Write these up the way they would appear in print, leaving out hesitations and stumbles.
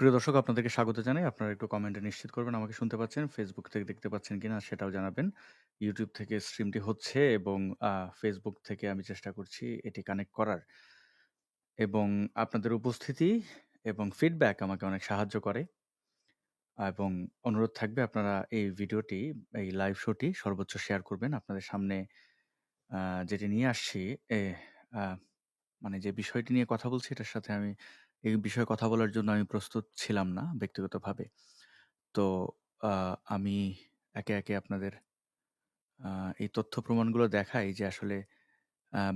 প্রিয় দর্শক, আপনাদেরকে স্বাগত জানাই। আপনারা একটু কমেন্টে নিশ্চিত করবেন আমাকে শুনতে পাচ্ছেন। Facebook থেকে দেখতে পাচ্ছেন কিনা সেটাও জানাবেন। YouTube থেকে স্ট্রিমটি হচ্ছে এবং Facebook থেকে আমি চেষ্টা করছি এটি কানেক্ট করার। এবং আপনাদের উপস্থিতি এবং ফিডব্যাক আমাকে অনেক সাহায্য করে। এবং অনুরোধ থাকবে আপনারা এই ভিডিওটি, এই লাইভ শোটি সর্বোচ্চ শেয়ার করবেন। আপনাদের সামনে আ যেটি নিয়ে আসছি, এ আ মানে যে বিষয়টি নিয়ে কথা বলছি এটার সাথে আমি এই বিষয়ে কথা বলার জন্য আমি প্রস্তুত ছিলাম না ব্যক্তিগতভাবে। তো আ আমি একে আপনাদের আ এই তথ্য প্রমাণগুলো দেখাই যে আসলে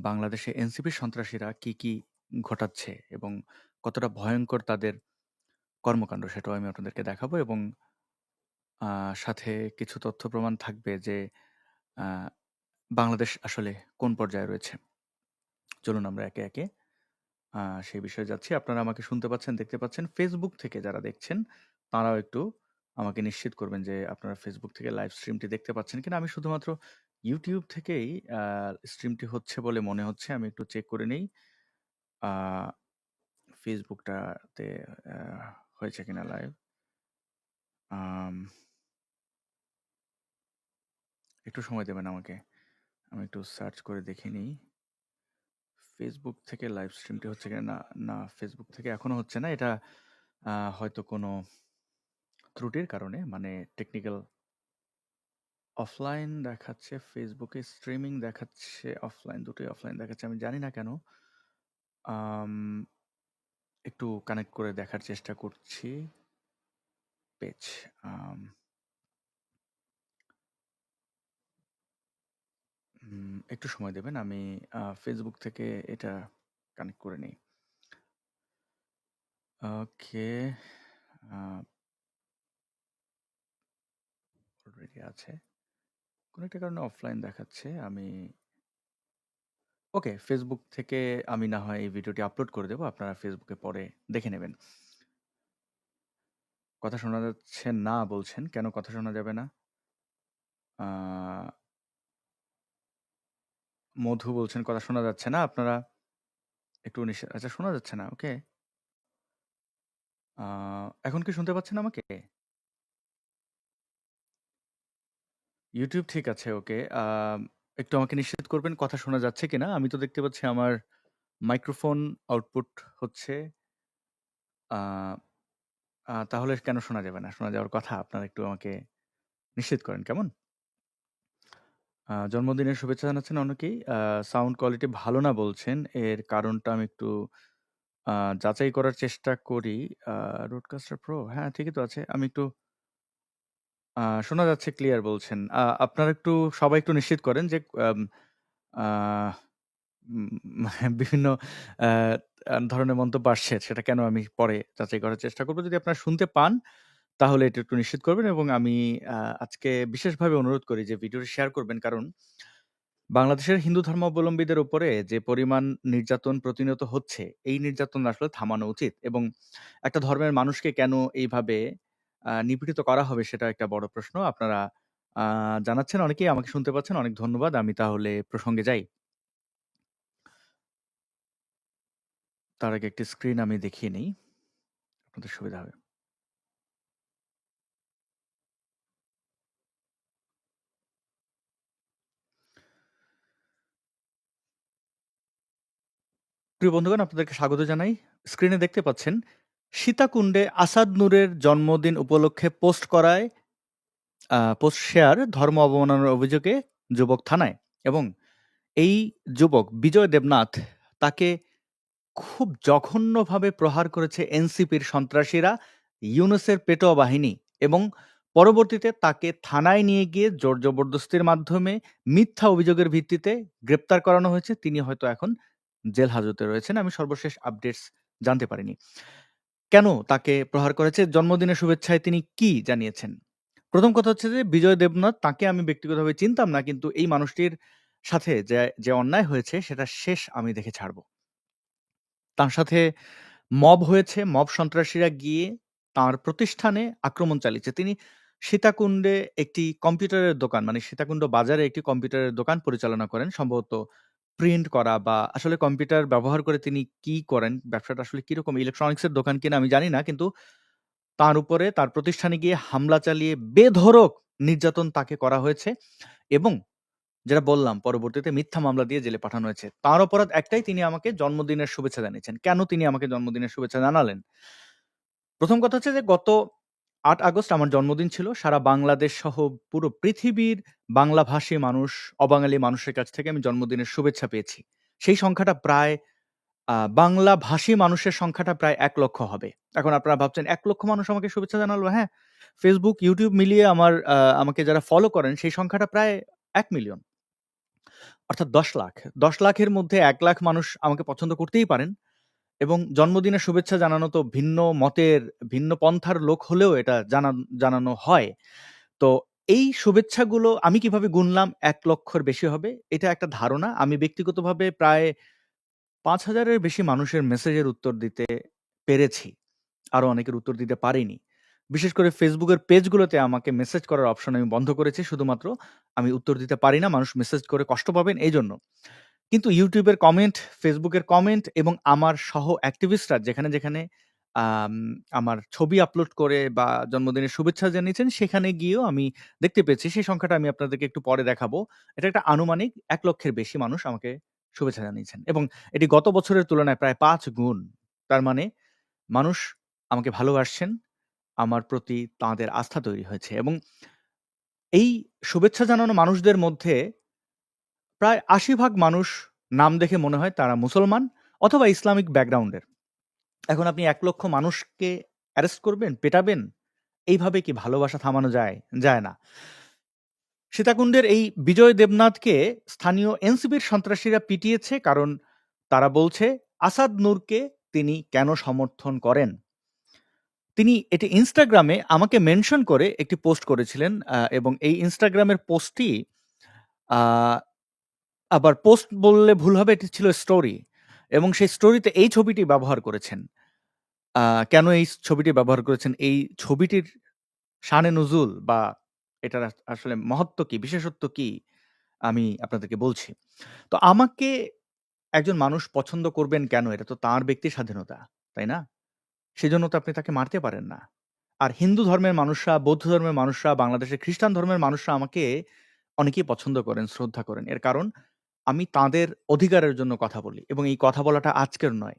বাংলাদেশে এনসিপি সন্ত্রাসীরা কি ঘটাচ্ছে এবং কতটা ভয়ংকর তাদের কর্মকাণ্ড সেটাও আমি আপনাদেরকে দেখাবো এবং আ সাথে কিছু তথ্য প্রমাণ থাকবে যে আ বাংলাদেশ আসলে কোন পর্যায়ে রয়েছে। চলুন আমরা একে সেই বিষয়ে যাচ্ছি। আপনারা আমাকে শুনতে পাচ্ছেন, দেখতে পাচ্ছেন। Facebook থেকে যারা দেখছেন তারাও একটু আমাকে নিশ্চিত করবেন যে আপনারা Facebook থেকে লাইভ স্ট্রিমটি দেখতে পাচ্ছেন কিনা। আমি শুধুমাত্র YouTube থেকেই আ স্ট্রিমটি হচ্ছে বলে মনে হচ্ছে। আমি একটু চেক করে নেই। আ Facebook টাতে আ হয়েছে কিনা লাইভ। আম একটু সময় দেবেন আমাকে। আমি একটু সার্চ করে দেখে নিই। Facebook থেকে লাইভ স্ট্রিমটি হচ্ছে কিনা। না, Facebook থেকে এখনো হচ্ছে না। এটা হয়তো কোনো ত্রুটির কারণে, মানে টেকনিক্যাল অফলাইন দেখাচ্ছে, ফেসবুকে স্ট্রিমিং দেখাচ্ছে, অফলাইন, দুটোই অফলাইন দেখাচ্ছে। আমি জানি না কেন? আম একটু কানেক্ট করে দেখার চেষ্টা করছি পেজ। আম একটু সময় দেবেন। আমি ফেসবুক থেকে এটা কানেক্ট করে নেই। ওকে। আ অলরেডি আছে। কোনো একটা কারণে অফলাইন দেখাচ্ছে। ওকে, ফেসবুক থেকে আমি না হয় এই ভিডিওটি আপলোড করে দেব। আপনারা ফেসবুকে পরে দেখে নেবেন। কথা শোনা যাচ্ছে না বলছেন। কেন কথা শোনা যাবে না? আ মধু বলছেন কথা শোনা যাচ্ছে না। আপনারা একটু আচ্ছা, শোনা যাচ্ছে না। ওকে। আ এখন কি শুনতে পাচ্ছেন আমাকে? YouTube ঠিক আছে, ওকে। একটু আমাকে নিশ্চিত করবেন কথা শোনা যাচ্ছে কিনা? আমি তো দেখতে পাচ্ছি আমার মাইক্রোফোন আউটপুট হচ্ছে। আ তাহলে কেন শোনা যাবে না? শোনা যাওয়ার কথা। আপনারা একটু আমাকে নিশ্চিত করেন, কেমন? জন্মদিনের শুভেচ্ছা জানাচ্ছেন অনেকেই। সাউন্ড কোয়ালিটি ভালো না বলছেন। এর কারণটা আমি একটু আ যাচাই করার চেষ্টা করি। আ রোডকাস্টার প্রো, হ্যাঁ, ঠিকই তো আছে। আমি একটু শোনা যাচ্ছে, ক্লিয়ার বলছেন। আপনারা একটু সবাই একটু নিশ্চিত করেন যে আম আ উম বিভিন্ন আ ধরনের মন্তব্য আসছে সেটা কেন, আমি পরে যাচাই করার চেষ্টা করব। যদি আপনারা শুনতে পান তাহলে এটা একটু নিশ্চিত করবেন এবং আমি আজকে বিশেষভাবে অনুরোধ করি যে ভিডিওটি শেয়ার করবেন। কারণ বাংলাদেশের হিন্দু ধর্মাবলম্বীদের উপরে যে পরিমাণ নির্যাতন প্রতিনিয়ত হচ্ছে, এই নির্যাতন আসলে থামানো উচিত এবং একটা ধর্মের মানুষকে কেন এইভাবে নিপীড়িত করা হবে সেটা একটা বড় প্রশ্ন। আপনারা আ জানাচ্ছেন অনেকেই, আমাকে শুনতে পাচ্ছেন। অনেক ধন্যবাদ। আমি তাহলে প্রসঙ্গে যাই। তার আগে একটি স্ক্রিন আমি দেখিয়ে নেই। আপনাদের সুবিধা হবে। প্রিয় বন্ধুগণ, আপনাদেরকে স্বাগত জানাই। স্ক্রিনে দেখতে পাচ্ছেন সীতাকুণ্ডে আসাদ নূরের জন্মদিন উপলক্ষে পোস্ট শেয়ার ধর্ম অবমাননার অভিযোগে যুবক থানায় এবং এই যুবক বিজয় দেবনাথ, তাকে খুব জঘন্যভাবে প্রহার করেছে এনসিপির সন্ত্রাসীরা, ইউনূসের পেটোয়া বাহিনী এবং পরবর্তীতে তাকে থানায় নিয়ে গিয়ে জোর জবরদস্তির মাধ্যমে মিথ্যা অভিযোগের ভিত্তিতে গ্রেপ্তার করানো হয়েছে। তিনি হয়তো এখন জেল হাজতে রয়েছেন। আমি সর্বশেষ আপডেটস জানতে পারিনি। কেন তাকে প্রহার করেছে? জন্মদিনের শুভেচ্ছায় তিনি কি জানিয়েছেন? প্রথম কথা হচ্ছে যে বিজয় দেবনাথ, তাকে আমি ব্যক্তিগতভাবে চিনতাম না, কিন্তু এই মানুষটির সাথে যে অন্যায় হয়েছে সেটা শেষ আমি দেখে ছাড়ব। তার সাথে মব হয়েছে, মব সন্ত্রাসীরা গিয়ে তার প্রতিষ্ঠানে আক্রমণ চালিয়েছে। তিনি সীতাকুণ্ডে একটি কম্পিউটারের দোকান, মানে সীতাকুণ্ড বাজারে একটি কম্পিউটারের দোকান পরিচালনা করেন। সম্ভবত প্রিন্ট করা বা আসলে কম্পিউটার ব্যবহার করে তিনি কি করেন, ব্যবসাটা আসলে কিরকম, ইলেকট্রনিক্সের দোকান কিনা আমি জানি না। কিন্তু তার উপরে তার প্রতিষ্ঠানে গিয়ে হামলা চালিয়ে বেধড়ক নির্যাতন তাকে করা হয়েছে এবং যেটা বললাম পরবর্তীতে মিথ্যা মামলা দিয়ে জেলে পাঠানো হয়েছে। তার অপরাধ একটাই, তিনি আমাকে জন্মদিনের শুভেচ্ছা জানিয়েছেন। কেন তিনি আমাকে জন্মদিনের শুভেচ্ছা জানালেন? প্রথম কথা হচ্ছে যে গত ৮ আগস্ট আমার জন্মদিন ছিল। সারা বাংলাদেশ সহ পুরো পৃথিবীর বাংলাভাষী মানুষ, অবাঙালি মানুষের কাছ থেকে আমি জন্মদিনের শুভেচ্ছা পেয়েছি। সেই সংখ্যাটা প্রায় বাংলাভাষী মানুষের সংখ্যাটা প্রায় ১,০০,০০০ হবে। এখন আপনারা ভাবছেন ১,০০,০০০ মানুষ আমাকে শুভেচ্ছা জানালো? হ্যাঁ, Facebook, YouTube মিলিয়ে আমাকে যারা ফলো করেন সেই সংখ্যাটা প্রায় ১,০০,০০০। অর্থাৎ ১০,০০,০০০। ১০,০০,০০০ এর মধ্যে ১,০০,০০০ মানুষ আমাকে পছন্দ করতেই পারেন এবং জন্মদিনের শুভেচ্ছা জানানো তো ভিন্ন মতের, ভিন্ন পন্থার লোক হলেও এটা জানানো হয়। তো এই শুভেচ্ছাগুলো আমি কিভাবে গুনলাম ১,০০,০০০ এর বেশি হবে, এটা একটা ধারণা। আমি ব্যক্তিগতভাবে প্রায় ৫,০০০ এর বেশি মানুষের মেসেজের উত্তর দিতে পেরেছি। আরো অনেকের উত্তর দিতে পারিনি। বিশেষ করে Facebook এর পেজগুলোতে আমাকে মেসেজ করার অপশন আমি বন্ধ করেছি। শুধুমাত্র আমি উত্তর দিতে পারি না। মানুষ মেসেজ করে কষ্ট পাবেন এইজন্য। কিন্তু YouTube এর কমেন্ট, Facebook এর কমেন্ট এবং আমার সহ অ্যাক্টিভিস্টরা যেখানে আম আমার ছবি আপলোড করে বা জন্মদিনের শুভেচ্ছা জানিয়েছেন, সেখানে গিয়েও আমি দেখতে পেয়েছি। সেই সংখ্যাটা আমি আপনাদেরকে একটু পরে দেখাবো। এটা একটা আনুমানিক ১,০০,০০০ এর বেশি মানুষ আমাকে শুভেচ্ছা জানিয়েছেন এবং এটি গত বছরের তুলনায় প্রায় ৫ গুণ। তার মানে মানুষ আমাকে ভালোবাসছেন। আমার প্রতি তাঁদের আস্থা তৈরি হয়েছে এবং এই শুভেচ্ছা জানানো মানুষদের মধ্যে প্রায় ৮০ ভাগ মানুষ নাম দেখে মনে হয় তারা মুসলমান অথবা ইসলামিক ব্যাকগ্রাউন্ডের। এখন আপনি ১,০০,০০০ মানুষকে অ্যারেস্ট করবেন, পেটাবেন? এইভাবে কি ভালোবাসা থামানো যায়? যায় না। সীতাকুণ্ডের এই বিজয় দেবনাথকে স্থানীয় এনসিপির সন্ত্রাসীরা পিটিয়েছে কারণ তারা বলছে আসাদ নূরকে তিনি কেন সমর্থন করেন? তিনি এটি ইনস্টাগ্রামে আমাকে মেনশন করে একটি পোস্ট করেছিলেন এবং এই ইনস্টাগ্রামের পোস্টটি আ আবার পোস্ট বললে ভুল হবে, এটি ছিল স্টোরি এবং সেই স্টোরিতে এই ছবিটি ব্যবহার করেছেন। আ কেন এই ছবিটি ব্যবহার করেছেন? এই ছবিটির শানে নুজুল বা এটার আসলে মহত্ত্ব কি, বিশেষত্ব কি? আমি আপনাদেরকে বলছি। তো আমাকে একজন মানুষ পছন্দ করবেন কেন? এটা তো তার ব্যক্তি স্বাধীনতা, তাই না? সেজন্য তো আপনি তাকে মারতে পারেন না। আর হিন্দু ধর্মের মানুষরা, বৌদ্ধ ধর্মের মানুষরা, বাংলাদেশের খ্রিস্টান ধর্মের মানুষরা আমাকে অনেকেই পছন্দ করেন, শ্রদ্ধা করেন। এর কারণ আমি তাঁদের অধিকারের জন্য কথা বলি এবং এই কথা বলাটা আজকের নয়।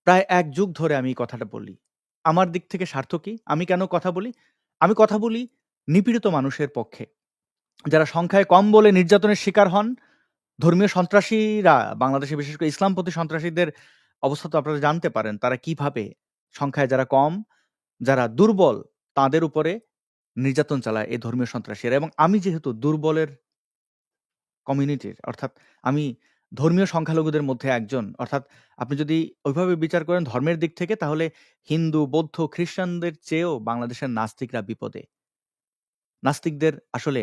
প্রায় ১ যুগ ধরে আমি এই কথাটা বলি। আমার দিক থেকে স্বার্থ কি? আমি কেন কথা বলি? আমি কথা বলি নিপীড়িত মানুষের পক্ষে। যারা সংখ্যায় কম বলে নির্যাতনের শিকার হন, ধর্মীয় সন্ত্রাসীরা বাংলাদেশে বিশেষ করে ইসলামপন্থী সন্ত্রাসীদের অবস্থা তো আপনারা জানতে পারেন। তারা কিভাবে সংখ্যায় যারা কম, যারা দুর্বল তাদের উপরে নির্যাতন চালায় এই ধর্মীয় সন্ত্রাসীরা এবং আমি যেহেতু দুর্বলের কমিউনিটির অর্থাৎ আমি ধর্মীয় সংখ্যালঘুদের মধ্যে একজন। অর্থাৎ আপনি যদি ওইভাবে বিচার করেন ধর্মের দিক থেকে তাহলে হিন্দু, বৌদ্ধ, খ্রিস্টানদের চেয়েও বাংলাদেশের নাস্তিকরা বিপদে। নাস্তিকদের আসলে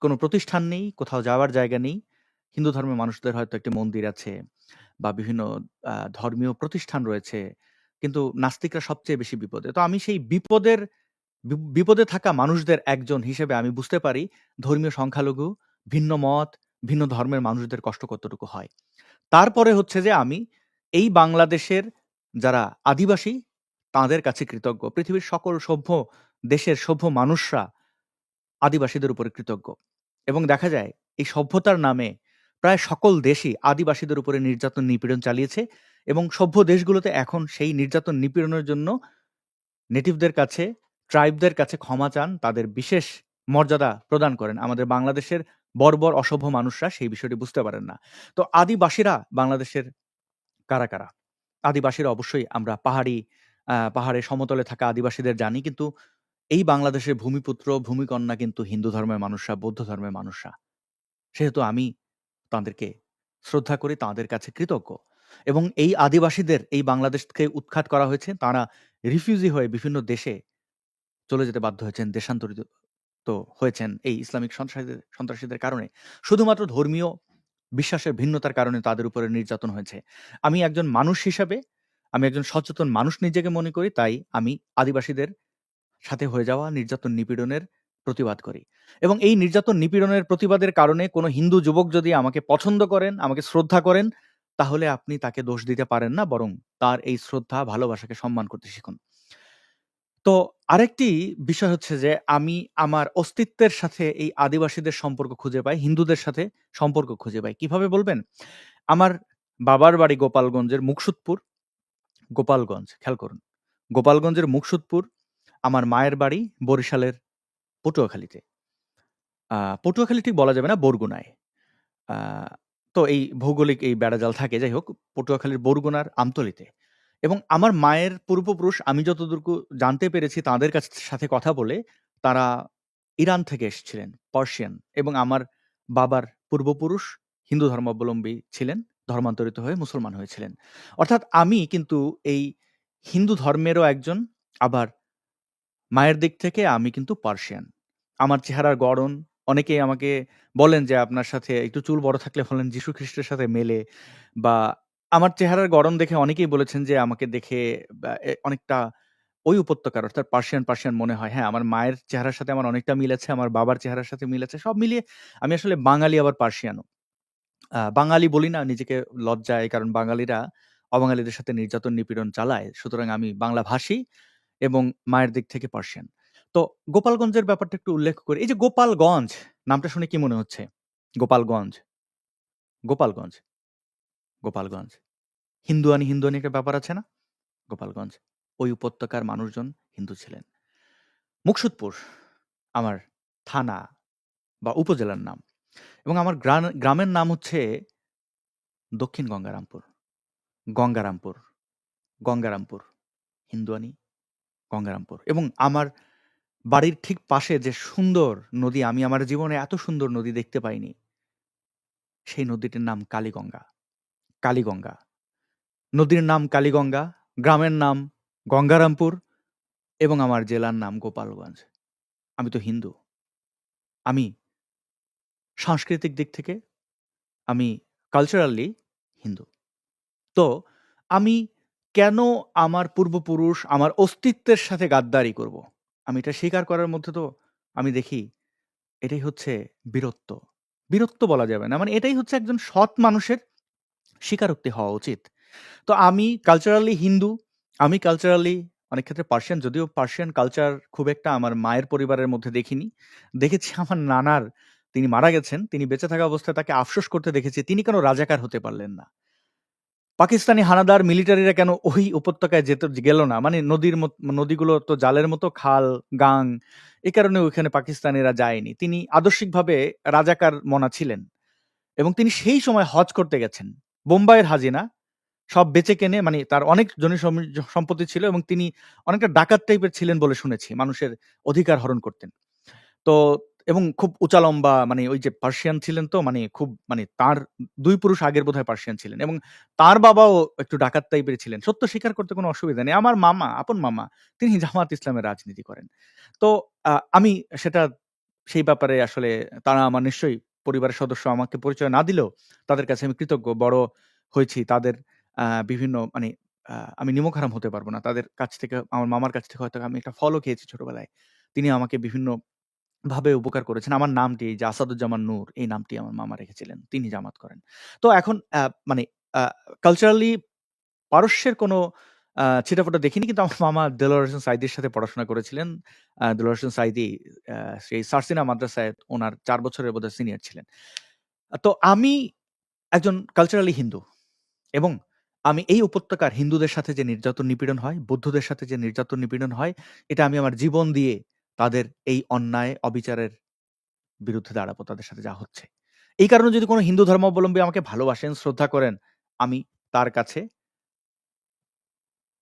কোনো প্রতিষ্ঠান নেই, কোথাও যাওয়ার জায়গা নেই। হিন্দু ধর্মের মানুষদের হয়তো একটি মন্দির আছে বা বিভিন্ন ধর্মীয় প্রতিষ্ঠান রয়েছে। কিন্তু নাস্তিকরা সবচেয়ে বেশি বিপদে। তো আমি সেই বিপদে থাকা মানুষদের একজন হিসেবে আমি বুঝতে পারি ধর্মীয় সংখ্যালঘু, ভিন্ন মত, ভিন্ন ধর্মের মানুষদের কষ্ট কতটুকু হয়। তারপরে হচ্ছে যে আমি এই বাংলাদেশের যারা আদিবাসী তাঁদের কাছে কৃতজ্ঞ। পৃথিবীর সকল সভ্য দেশের সভ্য মানুষরা আদিবাসীদের উপরে কৃতজ্ঞ। এবং দেখা যায় এই সভ্যতার নামে প্রায় সকল দেশই আদিবাসীদের উপরে নির্যাতন নিপীড়ন চালিয়েছে এবং সভ্য দেশগুলোতে এখন সেই নির্যাতন নিপীড়নের জন্য নেটিভদের কাছে, ট্রাইবদের কাছে ক্ষমা চান, তাদের বিশেষ মর্যাদা প্রদান করেন। আমাদের বাংলাদেশের বর্বর অসভ্য মানুষরা সেই বিষয়টি বুঝতে পারেন না। তো আদিবাসীরা বাংলাদেশের কারা? আদিবাসীরা অবশ্যই আমরা পাহাড়ে সমতলে থাকা আদিবাসীদের জানি। কিন্তু এই বাংলাদেশের ভূমিপুত্র, ভূমিকন্যা কিন্তু হিন্দু ধর্মের মানুষরা, বৌদ্ধ ধর্মের মানুষরা। সেহেতু আমি তাঁদেরকে শ্রদ্ধা করি, তাঁদের কাছে কৃতজ্ঞ। এবং এই আদিবাসীদের এই বাংলাদেশ থেকে উৎখাত করা হয়েছে। তাঁরা রিফিউজি হয়ে বিভিন্ন দেশে চলে যেতে বাধ্য হয়েছেন, দেশান্তরিত হয়েছেন এই ইসলামিক সন্ত্রাসীদের কারণে। শুধুমাত্র ধর্মীয় বিশ্বাসের ভিন্নতার কারণে তাদের উপরে নির্যাতন হয়েছে। আমি একজন মানুষ হিসাবে, আমি একজন সচেতন মানুষ নিজেকে মনে করি, তাই আমি আদিবাসীদের সাথে হয়ে যাওয়া নির্যাতন নিপীড়নের প্রতিবাদ করি। এবং এই নির্যাতন নিপীড়নের প্রতিবাদের কারণে কোনো হিন্দু যুবক যদি আমাকে পছন্দ করেন, আমাকে শ্রদ্ধা করেন, তাহলে আপনি তাকে দোষ দিতে পারেন না, বরং তার এই শ্রদ্ধা, ভালোবাসাকে সম্মান করতে শিখুন। তো আরেকটি বিষয় হচ্ছে যে আমি আমার অস্তিত্বের সাথে এই আদিবাসীদের সম্পর্ক খুঁজে পাই, হিন্দুদের সাথে সম্পর্ক খুঁজে পাই। কিভাবে বলবেন? আমার বাবার বাড়ি গোপালগঞ্জের মুকসুদপুর, গোপালগঞ্জ খেয়াল করুন। গোপালগঞ্জের মুকসুদপুর, আমার মায়ের বাড়ি বরিশালের পটুয়াখালীতে। পটুয়াখালী ঠিক বলা যাবে না, বরগুনায়। আ তো এই ভৌগোলিক এই বেড়াজাল থাকে। যাই হোক, পটুয়াখালীর বরগুনার আমতলীতে। এবং আমার মায়ের পূর্বপুরুষ আমি যতদূরকু জানতে পেরেছি তাদের সাথে কথা বলে, তারা ইরান থেকে এসেছিলেন, পার্সিয়ান। এবং আমার বাবার পূর্বপুরুষ হিন্দু ধর্মাবলম্বী ছিলেন, ধর্মান্তরিত হয়ে মুসলমান হয়েছিলেন। অর্থাৎ আমি কিন্তু এই হিন্দু ধর্মেরও একজন, আবার মায়ের দিক থেকে আমি কিন্তু পার্সিয়ান। আমার চেহারার গড়ন, অনেকেই আমাকে বলেন যে, "আপনার সাথে একটু চুল বড় থাকলে বলেন যীশু খ্রিস্টের সাথে মেলে।" বা আমার চেহারার গড়ন দেখে অনেকেই বলেছেন যে, আমাকে দেখে অনেকটা ওই উপত্যকার অর্থাৎ পার্সিয়ান মনে হয়। হ্যাঁ, আমার মায়ের চেহারার সাথে আমার অনেকটা মিল আছে, আমার বাবার চেহারার সাথে মিল আছে। সব মিলিয়ে আমি আসলে বাঙালি আবার পার্সিয়ানও। বাঙালি বলি না নিজেকে লজ্জায়, কারণ বাঙালিরা অবাঙালিদের সাথে নির্যাতন নিপীড়ন চালায়। সুতরাং আমি বাংলাভাষী এবং মায়ের দিক থেকে পার্সিয়ান। তো গোপালগঞ্জের ব্যাপারটা একটু উল্লেখ করি। এই যে গোপালগঞ্জ নামটা শুনে কি মনে হচ্ছে? গোপালগঞ্জ, গোপালগঞ্জ, গোপালগঞ্জ। হিন্দুয়ানি একটা ব্যাপার আছে না? গোপালগঞ্জ। ওই উপত্যকার মানুষজন হিন্দু ছিলেন। মুকসুদপুর আমার থানা বা উপজেলার নাম। এবং আমার গ্রামের নাম হচ্ছে দক্ষিণ গঙ্গারামপুর। গঙ্গারামপুর, গঙ্গারামপুর। হিন্দুয়ানি, গঙ্গারামপুর। এবং আমার বাড়ির ঠিক পাশে যে সুন্দর নদী, আমি আমার জীবনে এত সুন্দর নদী দেখতে পাইনি। সেই নদীটির নাম কালীগঙ্গা। কালীগঙ্গা। নদীর নাম কালীগঙ্গা, গ্রামের নাম গঙ্গারামপুর এবং আমার জেলার নাম গোপালগঞ্জ। আমি তো হিন্দু। আমি সাংস্কৃতিক দিক থেকে আমি কালচারালি হিন্দু। তো আমি কেন আমার পূর্বপুরুষ, আমার অস্তিত্বের সাথে গাদ্দারি করব? আমি এটা স্বীকার করার মধ্যে তো আমি দেখি এটাই হচ্ছে বীরত্ব। বীরত্ব বলা যাবে না। মানে এটাই হচ্ছে একজন সৎ মানুষের স্বীকারোক্তি হওয়া উচিত। তো আমি কালচারালি হিন্দু, আমি কালচারালি অনেক ক্ষেত্রে পার্সিয়ান, যদিও পার্সিয়ান কালচার খুব একটা আমার মায়ের পরিবারের মধ্যে দেখিনি। দেখেছি আমার নানার, তিনি মারা গেছেন। তিনি বেঁচে থাকা অবস্থায় তাকে আফসোস করতে দেখেছি, তিনি কেন রাজাকার হতে পারলেন না? পাকিস্তানি হানাদার মিলিটারিরা কেন ওই উপত্যকায় গেল না? মানে নদীগুলো তো জালের মতো খাল, গাং, এ কারণে ওইখানে পাকিস্তানিরা যায়নি। তিনি আদর্শিকভাবে রাজাকার মনা ছিলেন এবং তিনি সেই সময় হজ করতে গেছেন। বোম্বাইয়ের হাজি না, সব বেচে কেনে, মানে তার অনেক সম্পত্তি ছিল এবং তিনি অনেকটা ডাকাত টাইপের ছিলেন বলে শুনেছি। মানুষের অধিকার হরণ করতেন। তো এবং খুব উঁচা লম্বা, মানে ওই যে পার্সিয়ান ছিলেন, তো মানে খুব, মানে তার ২ পুরুষ আগের বোধহয় পার্সিয়ান ছিলেন এবং তার বাবাও একটু ডাকাত টাইপের ছিলেন। সত্য স্বীকার করতে কোনো অসুবিধা নেই। আমার মামা, আপন মামা, তিনি জামায়াত ইসলামের রাজনীতি করেন। তো আমি সেটা, সেই ব্যাপারে আসলে তারা আমার নিশ্চয়ই পরিবারের সদস্য আমাকে পরিচয় না দিলেও তাদের কাছে আমি কৃতজ্ঞ। বড় হয়েছি তাদের বিভিন্ন, মানে আমি নিমকহারাম হতে পারব না। তাদের কাছ থেকে, আমার মামার কাছ থেকে হয়তো আমি একটা ফলও খেয়েছি ছোটবেলায়। তিনি আমাকে বিভিন্ন ভাবে উপকার করেছেন। আমার নামটি এই যে আসাদুজ্জামান নূর, এই নামটি আমার মামা রেখেছিলেন। তিনি জামাত করেন। তো এখন মানে আ কালচারালি পারস্যের কোনো ছিটেফোঁটা দেখিনি। কিন্তু আমার মামা দেলোয়ার হোসেন সাঈদীর সাথে পড়াশোনা করেছিলেন। দেলোয়ার হোসেন সাঈদী সেই সারসিনা মাদ্রাসায় উনার ৪ বছরের বোধহয় সিনিয়র ছিলেন। তো আমি একজন কালচারালি হিন্দু এবং আমি এই উপত্যকার হিন্দুদের সাথে যে নির্যাতন নিপীড়ন হয়, বৌদ্ধদের সাথে যে নির্যাতন নিপীড়ন হয়, এটা আমি আমার জীবন দিয়ে তাদের এই অন্যায়, অবিচারের বিরুদ্ধে দাঁড়াবো, তাদের সাথে যা হচ্ছে। এই কারণে যদি কোনো হিন্দু ধর্মাবলম্বী আমাকে ভালোবাসেন, শ্রদ্ধা করেন, আমি তার কাছে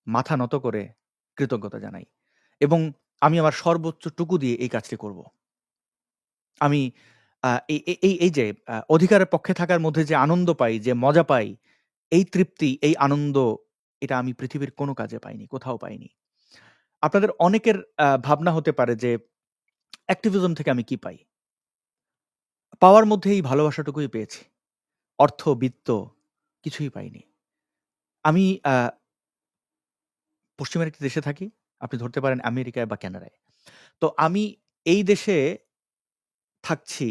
মাথা নত করে কৃতজ্ঞতা জানাই এবং আমি আমার সর্বোচ্চটুকু দিয়ে এই কাজটি করব। আমি এই যে অধিকারের পক্ষে থাকার মধ্যে যে আনন্দ পাই, যে মজা পাই, এই তৃপ্তি, এই আনন্দ, এটা আমি পৃথিবীর কোনো কাজে পাইনি, কোথাও পাইনি। আপনাদের অনেকের ভাবনা হতে পারে যে অ্যাক্টিভিজম থেকে আমি কি পাই? পাওয়ার মধ্যে এই ভালোবাসাটুকুই পেয়েছি। অর্থ, বিত্ত কিছুই পাইনি। আমি পশ্চিমের একটি দেশে থাকি। আপনি ধরতে পারেন আমেরিকায় বা কানাডায়। তো আমি এই দেশে থাকছি,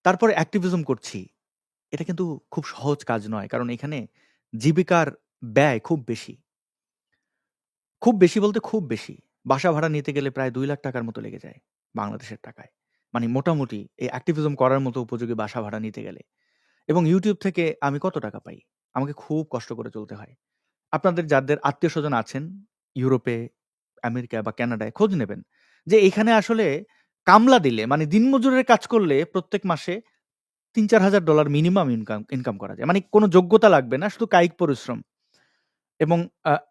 তারপরে অ্যাক্টিভিজম করছি। এটা কিন্তু খুব সহজ কাজ নয়। কারণ এখানে জীবিকার ব্যয় খুব বেশি। খুব বেশি বলতে খুব বেশি। বাসা ভাড়া নিতে গেলে প্রায় ৳2,00,000 মতো লেগে যায় বাংলাদেশের টাকায়। মানে মোটামুটি এই অ্যাক্টিভিজম করার মতো উপযোগী বাসা ভাড়া নিতে গেলে। এবং YouTube থেকে আমি কত টাকা পাই? আমাকে খুব কষ্ট করে চলতে হয়। আপনাদের যাদের আত্মীয়স্বজন আছেন ইউরোপে, আমেরিকা বা কানাডায় খোঁজ নেবেন যে এখানে আসলে কামলা দিলে মানে দিনমজুরের কাজ করলে প্রত্যেক মাসে $৩,000-4,000 মিনিমাম ইনকাম করা যায়। মানে কোনো যোগ্যতা লাগবে না, শুধু কায়িক পরিশ্রম। এবং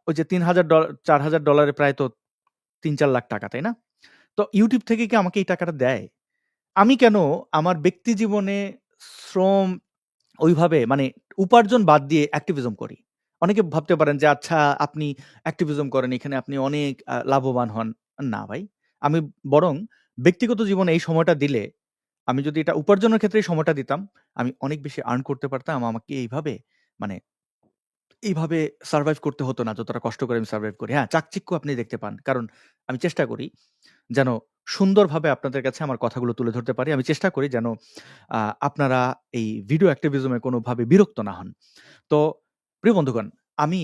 ওই যে $3,000 $4,000 প্রায় তো ৳৩-4 লাখ টাকা, তাই না? তো YouTube থেকে কি আমাকে এই টাকাটা দেয়? আমি কেন আমার ব্যক্তি জীবনে শ্রম ওইভাবে মানে উপার্জন বাদ দিয়ে অ্যাক্টিভিজম করি? অনেকে ভাবতে পারেন যে আচ্ছা আপনি অ্যাক্টিভিজম করেন, এখানে আপনি অনেক লাভবান হন। না ভাই, আমি বরং ব্যক্তিগত জীবনে এই সময়টা দিলে, আমি যদি এটা উপার্জনের ক্ষেত্রে এই সময়টা দিতাম, আমি অনেক বেশি আর্ন করতে পারতাম। আমাকে এইভাবে মানে এইভাবে সারভাইভ করতে হতো না যতটা কষ্ট করে আমি সারভাইভ করি। হ্যাঁ, চাকচিক্য আপনি দেখতে পান। কারণ আমি চেষ্টা করি যেন সুন্দরভাবে আপনাদের কাছে আমার কথাগুলো তুলে ধরতে পারি। আমি চেষ্টা করি যেন আ আপনারা এই ভিডিও অ্যাক্টিভিজম এ কোনোভাবে বিরক্ত না হন। তো প্রিয় বন্ধুগণ, আমি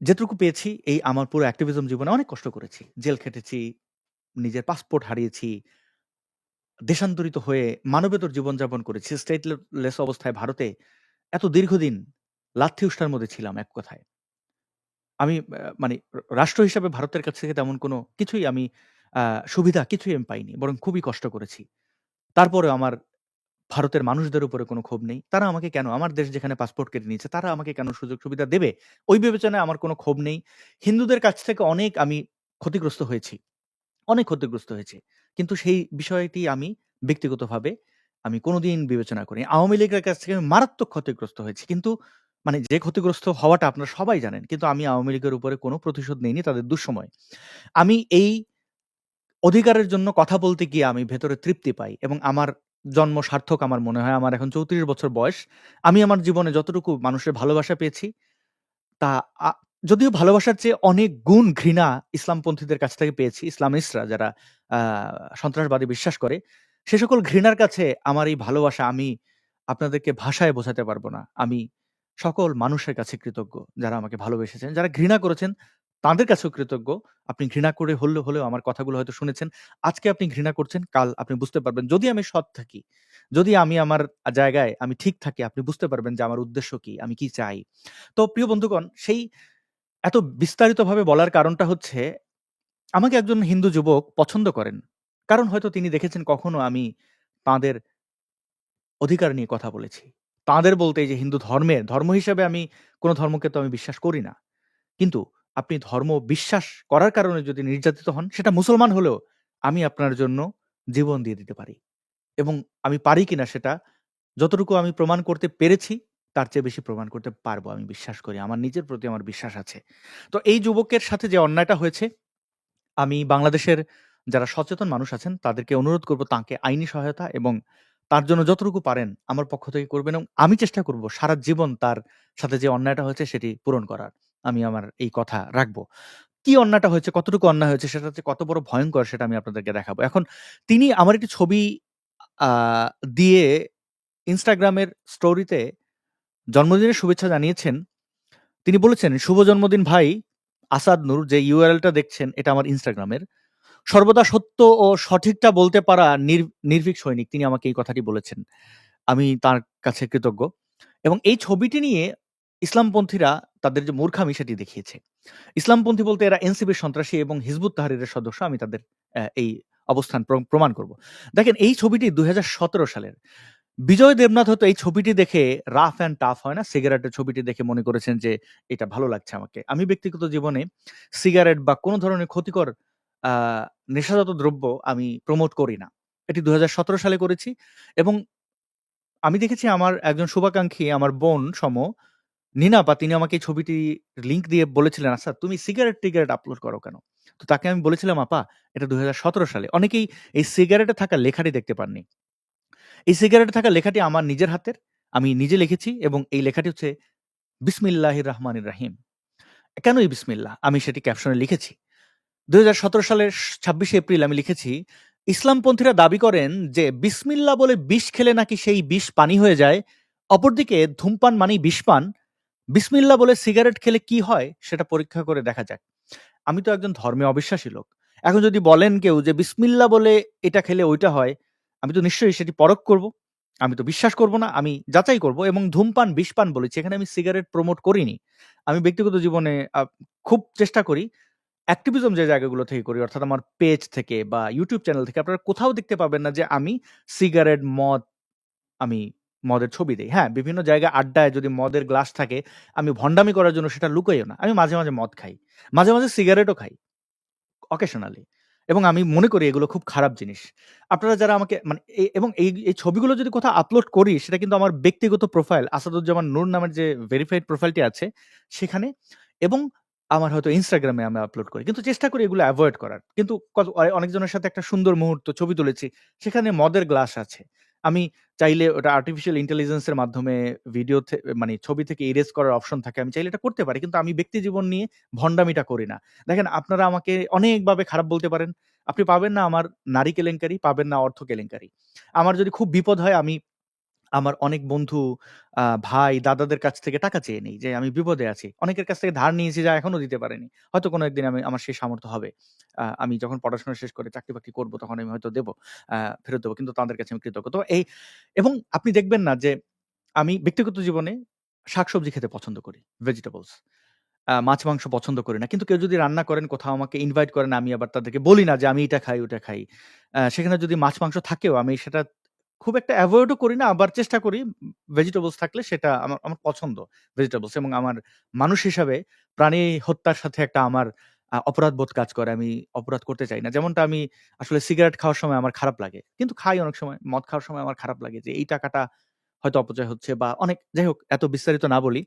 যেটুকু পেয়েছি এই আমার পুরো অ্যাক্টিভিজম জীবনে অনেক কষ্ট করেছি। জেল খেটেছি, নিজের পাসপোর্ট হারিয়েছি, দেশান্তরিত হয়ে মানবেতর জীবনযাপন করেছি। স্টেটলেস অবস্থায় ভারতে এত দীর্ঘদিন লাথি উষ্ঠার মধ্যে ছিলাম এক কথায়। আমি মানে রাষ্ট্র হিসাবে ভারতের কাছ থেকে তেমন কোনো কিছুই আমি আ সুবিধা কিছুই আমি পাইনি। বরং খুবই কষ্ট করেছি। তারপরেও আমার ভারতের মানুষদের উপরে কোনো ক্ষোভ নেই। তারা আমাকে কেন আমার দেশ যেখানে পাসপোর্ট কেটে নিয়েছে, তারা আমাকে কেন সুযোগ সুবিধা দেবে? ওই বিবেচনায় আমার কোনো ক্ষোভ নেই। হিন্দুদের কাছ থেকে অনেক আমি ক্ষতিগ্রস্ত হয়েছি। অনেক ক্ষতিগ্রস্ত হয়েছি। কিন্তু সেই বিষয়টি আমি ব্যক্তিগতভাবে আমি কোনোদিন বিবেচনা করিনি। আওয়ামী লীগের কাছ থেকে আমি মারাত্মক ক্ষতিগ্রস্ত হয়েছি। কিন্তু মানে যে ক্ষতিগ্রস্ত হওয়াটা আপনারা সবাই জানেন। কিন্তু আমি আওয়ামী লীগের উপরে কোনো প্রতিশোধ নেইনি তাদের দুঃসময়ে। আমি এই অধিকারের জন্য কথা বলতে গিয়ে আমি ভেতরে তৃপ্তি পাই এবং আমার জন্ম সার্থক আমার মনে হয়। আমার এখন ৩৪ বছর বয়স। আমি আমার জীবনে যতটুকু মানুষের ভালোবাসা পেয়েছি, তা যদিও ভালোবাসার চেয়ে অনেক গুণ ঘৃণা ইসলামপন্থীদের কাছ থেকে পেয়েছি। ইসলামিস্টরা যারা আ সন্ত্রাসবাদে বিশ্বাস করে, সে সকল ঘৃণার কাছে আমার এই ভালোবাসা আমি আপনাদেরকে ভাষায় বোঝাতে পারব না। আমি সকল মানুষের কাছে কৃতজ্ঞ, যারা আমাকে ভালোবেসেছেন। যারা ঘৃণা করেছেন, তাদের কাছেও কৃতজ্ঞ। আপনি ঘৃণা করে হলেও আমার কথাগুলো হয়তো শুনেছেন। আজকে আপনি ঘৃণা করছেন, কাল আপনি বুঝতে পারবেন। যদি আমি সৎ থাকি, যদি আমি আমার জায়গায় আমি ঠিক থাকি, আপনি বুঝতে পারবেন যে আমার উদ্দেশ্য কি, আমি কি চাই। তো প্রিয় বন্ধুগণ, সেই এত বিস্তারিতভাবে বলার কারণটা হচ্ছে, আমাকে একজন হিন্দু যুবক পছন্দ করেন। কারণ হয়তো তিনি দেখেছেন কখনো আমি তাঁদের অধিকার নিয়ে কথা বলেছি। তাঁদের বলতে এই যে হিন্দু ধর্ম হিসেবে আমি কোন ধর্মকে তো আমি বিশ্বাস করি না। কিন্তু আপনি ধর্ম বিশ্বাস করার কারণে যদি নির্যাতিত হন, সেটা মুসলমান হলেও আমি আপনার জন্য জীবন দিয়ে দিতে পারি। এবং আমি পারি কিনা সেটা যতটুকু আমি প্রমাণ করতে পেরেছি, তার চেয়ে বেশি প্রমাণ করতে পারবো আমি বিশ্বাস করি। আমার নিজের প্রতি আমার বিশ্বাস আছে। তো এই যুবকের সাথে যে অন্যায়টা হয়েছে, আমি বাংলাদেশের যারা সচেতন মানুষ আছেন তাদেরকে অনুরোধ করব তাকে আইনি সহায়তা এবং তার জন্য যতটুকু পারেন আমার পক্ষ থেকে করবেন এবং আমি চেষ্টা করব সারা জীবন তার সাথে যে অন্যায়টা হয়েছে সেটি পূরণ করার। আমি আমার এই কথা রাখবো। কি অন্যায়টা হয়েছে, কতটুকু অন্যায় হয়েছে, সেটা যে কত বড় ভয়ংকর সেটা আমি আপনাদেরকে দেখাবো। এখন তিনি আমার একটি ছবি আ দিয়ে Instagram এর স্টোরিতে জন্মদিনের শুভেচ্ছা জানিয়েছেন। তিনি বলেছেন, "শুভ জন্মদিন ভাই আসাদ নূর, যে URL টা দেখছেন এটা আমার Instagram এর। সর্বদা সত্য ও সঠিকটা বলতে পারা নির্ভীক সৈনিক।" তিনি আমাকে এই কথাটি বলেছেন। আমি তার কাছে কৃতজ্ঞ। এবং এই ছবিটি নিয়ে ইসলামপন্থীরা তাদের যে মূর্খামি সেটি দেখিয়েছে। ইসলামপন্থী বলতে এরা এনসিবির সন্ত্রাসী এবং হিজবুত তাহরিরের সদস্য। আমি তাদের এই অবস্থান প্রমাণ করব। দেখেন এই ছবিটি ২০১৭ সালের। বিজয় দেবনাথ হয়তো এই ছবিটি দেখে রাফ অ্যান্ড টাফ হয় না? সিগারেটের ছবিটি দেখে মনে করেছেন যে এটা ভালো লাগছে আমাকে। আমি ব্যক্তিগত জীবনে সিগারেট বা কোন ধরনের ক্ষতিকর আ নেশাজাত দ্রব্য আমি প্রমোট করি না। এটি ২০১৭ সালে করেছি এবং আমি দেখেছি আমার একজন শুভাকাঙ্ক্ষী, আমার বোন নীনা আপা, তিনি আমাকে এই ছবিটি লিংক দিয়ে বলেছিলেন, "আচ্ছা তুমি সিগারেট-টিগারেট আপলোড করো কেন?" তো তাকে আমি বলেছিলাম, "আপা এটা ২০১৭ সালে।" অনেকেই এই সিগারেটে থাকা লেখাটি দেখতে পাননি। এই সিগারেটে থাকা লেখাটি আমার নিজের হাতের। আমি নিজে লিখেছি এবং এই লেখাটি হচ্ছে বিসমিল্লাহির রহমানির রাহিম। কেন এই বিসমিল্লাহ? আমি সেটি ক্যাপশনে লিখেছি। ২০১৭ সালের ২৬শে এপ্রিল আমি লিখেছি, "ইসলামপন্থীরা দাবি করেন যে বিসমিল্লাহ বলে বিষ খেলে নাকি সেই বিষ পানি হয়ে যায়। অপরদিকে ধূমপান মানেই বিষপান। বিসমিল্লাহ বলে সিগারেট খেলে কি হয় সেটা পরীক্ষা করে দেখা যাক।" আমি তো একজন ধর্মে অবিশ্বাসী লোক। এখন যদি বলেন কেউ যে বিসমিল্লাহ বলে এটা খেলে ওইটা হয়, আমি তো নিশ্চয়ই সেটি পরখ করব। আমি তো বিশ্বাস করব না, আমি যাচাই করব। এবং ধূমপান, বিষপান বলেছি, এখানে আমি সিগারেট প্রমোট করিনি। আমি ব্যক্তিগত জীবনে খুব চেষ্টা করি অ্যাক্টিভিজম যে জায়গাগুলো থেকে করি, অর্থাৎ আমার পেজ থেকে বা ইউটিউব চ্যানেল থেকে আপনারা কোথাও দেখতে পাবেন না যে আমি সিগারেট, মদ, আমি মদের ছবি দেই। হ্যাঁ, বিভিন্ন জায়গায় আড্ডায় যদি মদের গ্লাস থাকে, আমি ভন্ডামি করার জন্য সেটা লুকাইও না। আমি মাঝে, মাঝে মদ খাই। মাঝে, মাঝে সিগারেটও খাই। অকেশনালি। এবং আমি মনে করি এগুলো খুব খারাপ জিনিস। আপনারা যারা আমাকে মানে এবং এই ছবিগুলো যদি কোথাও আপলোড করি, সেটা কিন্তু আমার ব্যক্তিগত প্রোফাইল আসাদুজ্জামান নূর নামের যে ভেরিফাইড প্রোফাইলটি আছে সেখানে, এবং আমার হয়তো Instagram এ আমি আপলোড করি। কিন্তু চেষ্টা করি এগুলো এভয়েড করার। কিন্তু অনেকজনের সাথে একটা সুন্দর মুহূর্ত ছবি তুলেছি। সেখানে মদের গ্লাস আছে। আমি চাইলে ওটা আর্টিফিশিয়াল ইন্টেলিজেন্স এর মাধ্যমে মানে ছবি থেকে ইরেজ করার অপশন থাকে। আমি চাইলে এটা করতে পারি। কিন্তু আমি ব্যক্তি জীবন নিয়ে ভন্ডামিটা করি না। দেখেন, আপনারা আমাকে অনেকভাবে খারাপ বলতে পারেন। আপনি পাবেন না আমার নারী কেলেঙ্কারি, পাবেন না অর্থ কেলেঙ্কারি। আমার যদি খুব বিপদ হয়, আমি আমার অনেক বন্ধু, ভাই, দাদাদের কাছ থেকে টাকা চেয়ে নেই যে আমি বিপদে আছি। অনেকের কাছ থেকে ধার নিয়েছি যা এখনো দিতে পারিনি। হয়তো কোনো একদিন আমার সেই সামর্থ্য হবে। আমি যখন পড়াশোনা শেষ করে চাকরি-বাকরি করব তখন আমি হয়তো দেব। ফেরত দেব। কিন্তু তাদের কাছে আমি কৃতজ্ঞ। তো এবং আপনি দেখবেন না যে আমি ব্যক্তিগত জীবনে শাকসবজি খেতে পছন্দ করি। ভেজিটেবলস। মাছ-মাংস পছন্দ করি না। কিন্তু কেউ যদি রান্না করেন, কোথাও আমাকে ইনভাইট করেন, আমি আবার তাদেরকে বলি না যে আমি এটা খাই, ওটা খাই। সেখানে যদি মাছ-মাংস থাকেও আমি সেটা খুব একটা এভয়েড ও করি না। আবার চেষ্টা করি ভেজিটেবলস থাকলে সেটা আমার আমার পছন্দ ভেজিটেবলস, এবং আমার মানুষ হিসাবে প্রাণী হত্যার সাথে একটা আমার অপরাধবোধ কাজ করে। আমি অপরাধ করতে চাই না। যেমনটা আমি আসলে সিগারেট খাওয়ার সময় আমার খারাপ লাগে। কিন্তু খাই অনেক সময়। মদ খাওয়ার সময় আমার খারাপ লাগে যে এই টাকাটা হয়তো অপচয় হচ্ছে বা অনেক, যাই হোক, এত বিস্তারিত না বলি।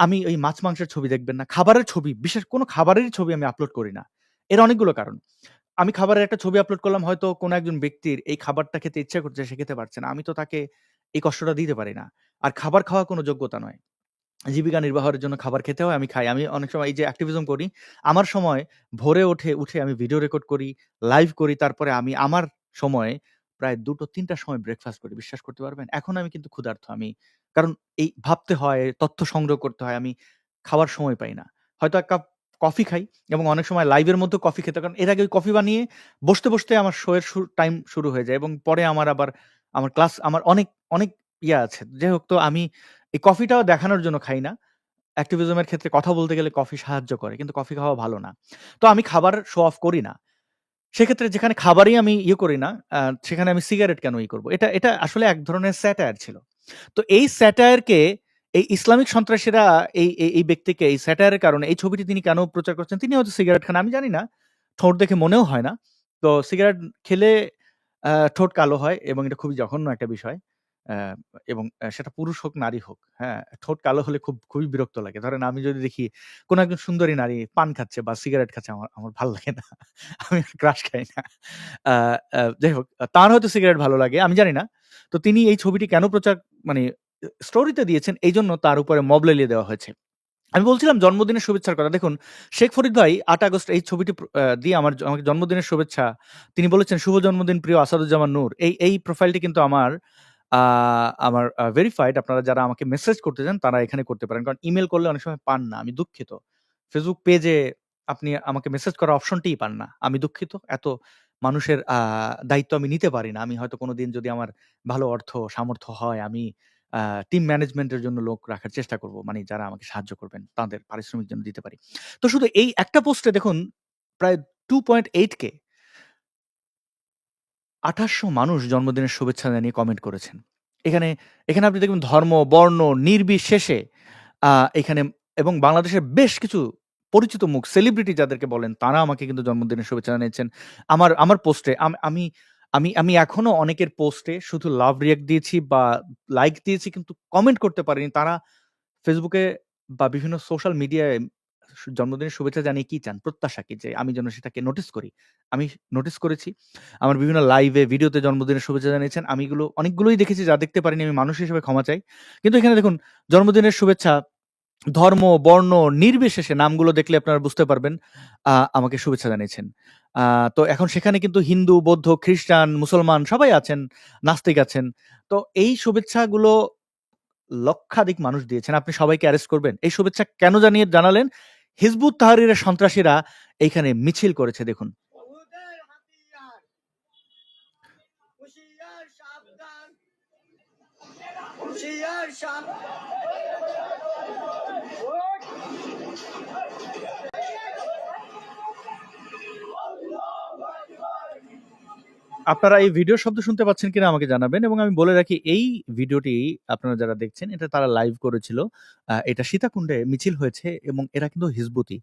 আমি ওই মাছ-মাংসের ছবি দেখবেন না। খাবারের ছবি, বিশেষ কোনো খাবারেরই ছবি আমি আপলোড করি না। এর অনেকগুলো কারণ। আমি খাবারের একটা ছবি আপলোড করলাম, হয়তো কোনো একজন ব্যক্তির এই খাবারটা খেতে ইচ্ছা করছে, সে খেতে পারছে না। আমি তো তাকে এই কষ্টটা দিতে পারি না। আর খাবার খাওয়া কোনো যোগ্যতা নয়। জীবিকা নির্বাহের জন্য খাবার খেতে হয়, আমি খাই। আমি অনেক সময় এই যে অ্যাক্টিভিজম করি, আমার সময় ভোরে উঠে আমি ভিডিও রেকর্ড করি, লাইভ করি। তারপরে আমি আমার সময়ে প্রায় ২টো ৩ টার সময় ব্রেকফাস্ট করি। বিশ্বাস করতে পারবেন? এখন আমি কিন্তু ক্ষুধার্ত। কারণ এই ভাবতে হয়, তথ্য সংগ্রহ করতে হয়। আমি খাওয়ার সময় পাই না। হয়তো ১ কাপ কফি খাই, এবং অনেক সময় লাইভের মধ্যেও কফি খেতে, কারণ এর আগে ওই কফি বানিয়ে বসতে আমার শো এর টাইম শুরু হয়ে যায়, এবং পরে আমার ক্লাস, আমার অনেক ইয়ে আছে। যাই হোক, তো আমি এই কফিটাও দেখানোর জন্য খাই না। অ্যাক্টিভিজম এর ক্ষেত্রে কথা বলতে গেলে কফি সাহায্য করে। কিন্তু কফি খাওয়া ভালো না। তো আমি খাবার শো অফ করি না। সেক্ষেত্রে যেখানে খাবারই আমি করি না, সেখানে আমি সিগারেট কেন করব? এটা আসলে এক ধরনের স্যাটায়ার ছিল। তো এই স্যাটায়ারকে এই ইসলামিক সন্ত্রাসীরা এই ব্যক্তিকে এই স্যাটায়ার এর কারণে এই ছবিটি তিনি কেন প্রচার করছেন? তিনি হয়তো সিগারেট খান, আমি জানি না। ঠোঁট দেখে মনেও হয় না। তো সিগারেট খেলে ঠোঁট কালো হয়, এবং এটা খুবই জঘন্য একটা বিষয়। অ্যা এবং সেটা পুরুষ হোক, নারী হোক, হ্যাঁ? ঠোঁট কালো হলে খুবই বিরক্ত লাগে। ধরেন আমি যদি দেখি কোন একজন সুন্দরী নারী পান খাচ্ছে বা সিগারেট খাচ্ছে, আমার ভাল লাগে না। আমি ক্রাশ খাই না। আ আ যাই হোক, তার হয়তো সিগারেট ভালো লাগে, আমি জানি না। তো তিনি এই ছবিটি কেন প্রচার, মানে স্টোরিতে দিয়েছেন, এইজন্য তার উপরে মব লেলিয়ে দেওয়া হয়েছে। আমি বলছিলাম জন্মদিনের শুভেচ্ছার কথা। দেখুন, শেখ ফরিদ ভাই ৮ আগস্ট এই ছবিটি দিয়ে আমাকে জন্মদিনের শুভেচ্ছা তিনি বলেছেন, "শুভ জন্মদিন প্রিয় আসাদুজ্জামান নূর।" এই প্রোফাইলটি কিন্তু আ আমার ভেরিফাইড। আপনারা যারা আমাকে মেসেজ করতে চান তারা এখানে করতে পারেন। কারণ ইমেইল করলে অনেক সময় পান না। আমি দুঃখিত। ফেসবুক পেজে আপনি আমাকে মেসেজ করার অপশনটিই পান না। আমি দুঃখিত। এত মানুষের দায়িত্ব আমি নিতে পারি না। আমি হয়তো কোনদিন যদি আমার ভালো অর্থ সামর্থ্য হয়, আমি আ টিম ম্যানেজমেন্ট এর জন্য লোক রাখার চেষ্টা করব। মানে যারা আমাকে সাহায্য করবেন, তাদের পারিশ্রমিক যেন দিতে পারি। তো শুধু এই একটা পোস্টে দেখুন প্রায় 2.8K ২৮০০ মানুষ জন্মদিনের শুভেচ্ছা জানিয়ে কমেন্ট করেছেন। এখানে এখানে আপনি দেখবেন ধর্ম, বর্ণ নির্বিশেষে আ এখানে, এবং বাংলাদেশের বেশ কিছু পরিচিত মুখ, সেলিব্রিটি যাদেরকে বলেন, তারা আমাকে কিন্তু জন্মদিনের শুভেচ্ছা জানিয়েছেন। আমার পোস্টে আমি আমি আমি এখনো অনেকের পোস্টে শুধু লাভ রিঅ্যাক্ট দিয়েছি বা লাইক দিয়েছি, কিন্তু কমেন্ট করতে পারিনি। তারা ফেসবুকে বা বিভিন্ন সোশ্যাল মিডিয়ায় জন্মদিনের শুভেচ্ছা জানিয়ে কি চান? প্রত্যাশা কি? যে আমি যেন সেটাকে নোটিস করি। আমি নোটিস করেছি। আমার বিভিন্ন লাইভে, ভিডিওতে জন্মদিনের শুভেচ্ছা জানিয়েছেন। আমি এগুলো অনেকগুলোই দেখেছি, যা দেখতে পারিনি আমি মানুষ হিসেবে ক্ষমা চাই। কিন্তু এখানে দেখুন, জন্মদিনের শুভেচ্ছা ধর্ম, বর্ণ নির্বিশেষে নামগুলো দেখলে আপনারা বুঝতে পারবেন আমাকে শুভেচ্ছা জানিয়েছেন। আ তো এখন সেখানে কিন্তু হিন্দু, বৌদ্ধ, খ্রিস্টান, মুসলমান সবাই আছেন, নাস্তিক আছেন। তো এই শুভেচ্ছাগুলো লক্ষাধিক মানুষ দিয়েছেন। আপনি সবাইকে অ্যারেস্ট করবেন? এই শুভেচ্ছা কেন জানালেন? হিজবুত তাহরীরের সন্ত্রাসীরা এইখানে মিছিল করেছে দেখুন। version. আপনারা এই ভিডিও শব্দ শুনতে পাচ্ছেন কিনা আমাকে জানাবেন। এবং আমি বলে রাখি, এই ভিডিওটি আপনারা যারা দেখছেন এটা তারা লাইভ করেছিল। এটা সীতাকুণ্ডে মিছিল হয়েছে এবং এরা কিন্তু হিজবুতি।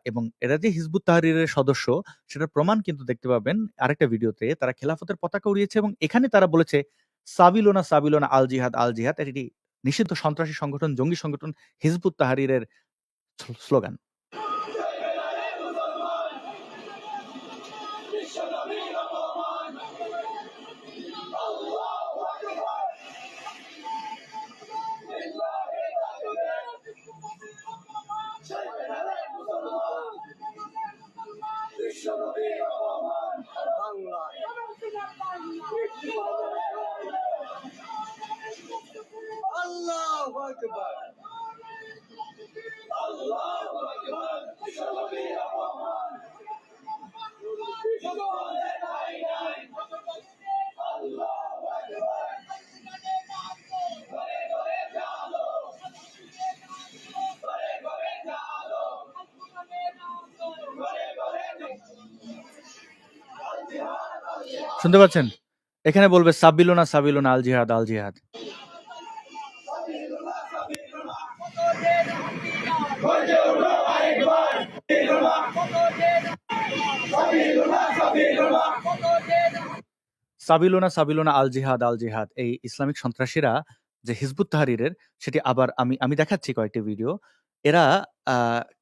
এবং এরা যে হিজবুত তাহরীরের সদস্য সেটার প্রমাণ কিন্তু দেখতে পাবেন আরেকটা ভিডিওতে। তারা খেলাফতের পতাকা উড়িয়েছে এবং এখানে তারা বলেছে সাবিলোনা সাবিলোনা আল জিহাদ আল জিহাদ। এটি নিষিদ্ধ সন্ত্রাসী সংগঠন, জঙ্গি সংগঠন হিজবুত তাহরীরের slogan. Allahu Akbar. Allahu Akbar. শুনতে পাচ্ছেন? এখানে বলবে সাবিলোনা সাবিলোনা আল জিহাদ আল জিহাদ। সাবিলোনা সাবিলোনা আল জিহাদ আল জিহাদ। এই ইসলামিক সন্ত্রাসীরা যে হিজবুত তাহরীরের, সেটি আবার আমি দেখাচ্ছি কয়েকটি ভিডিও। এরা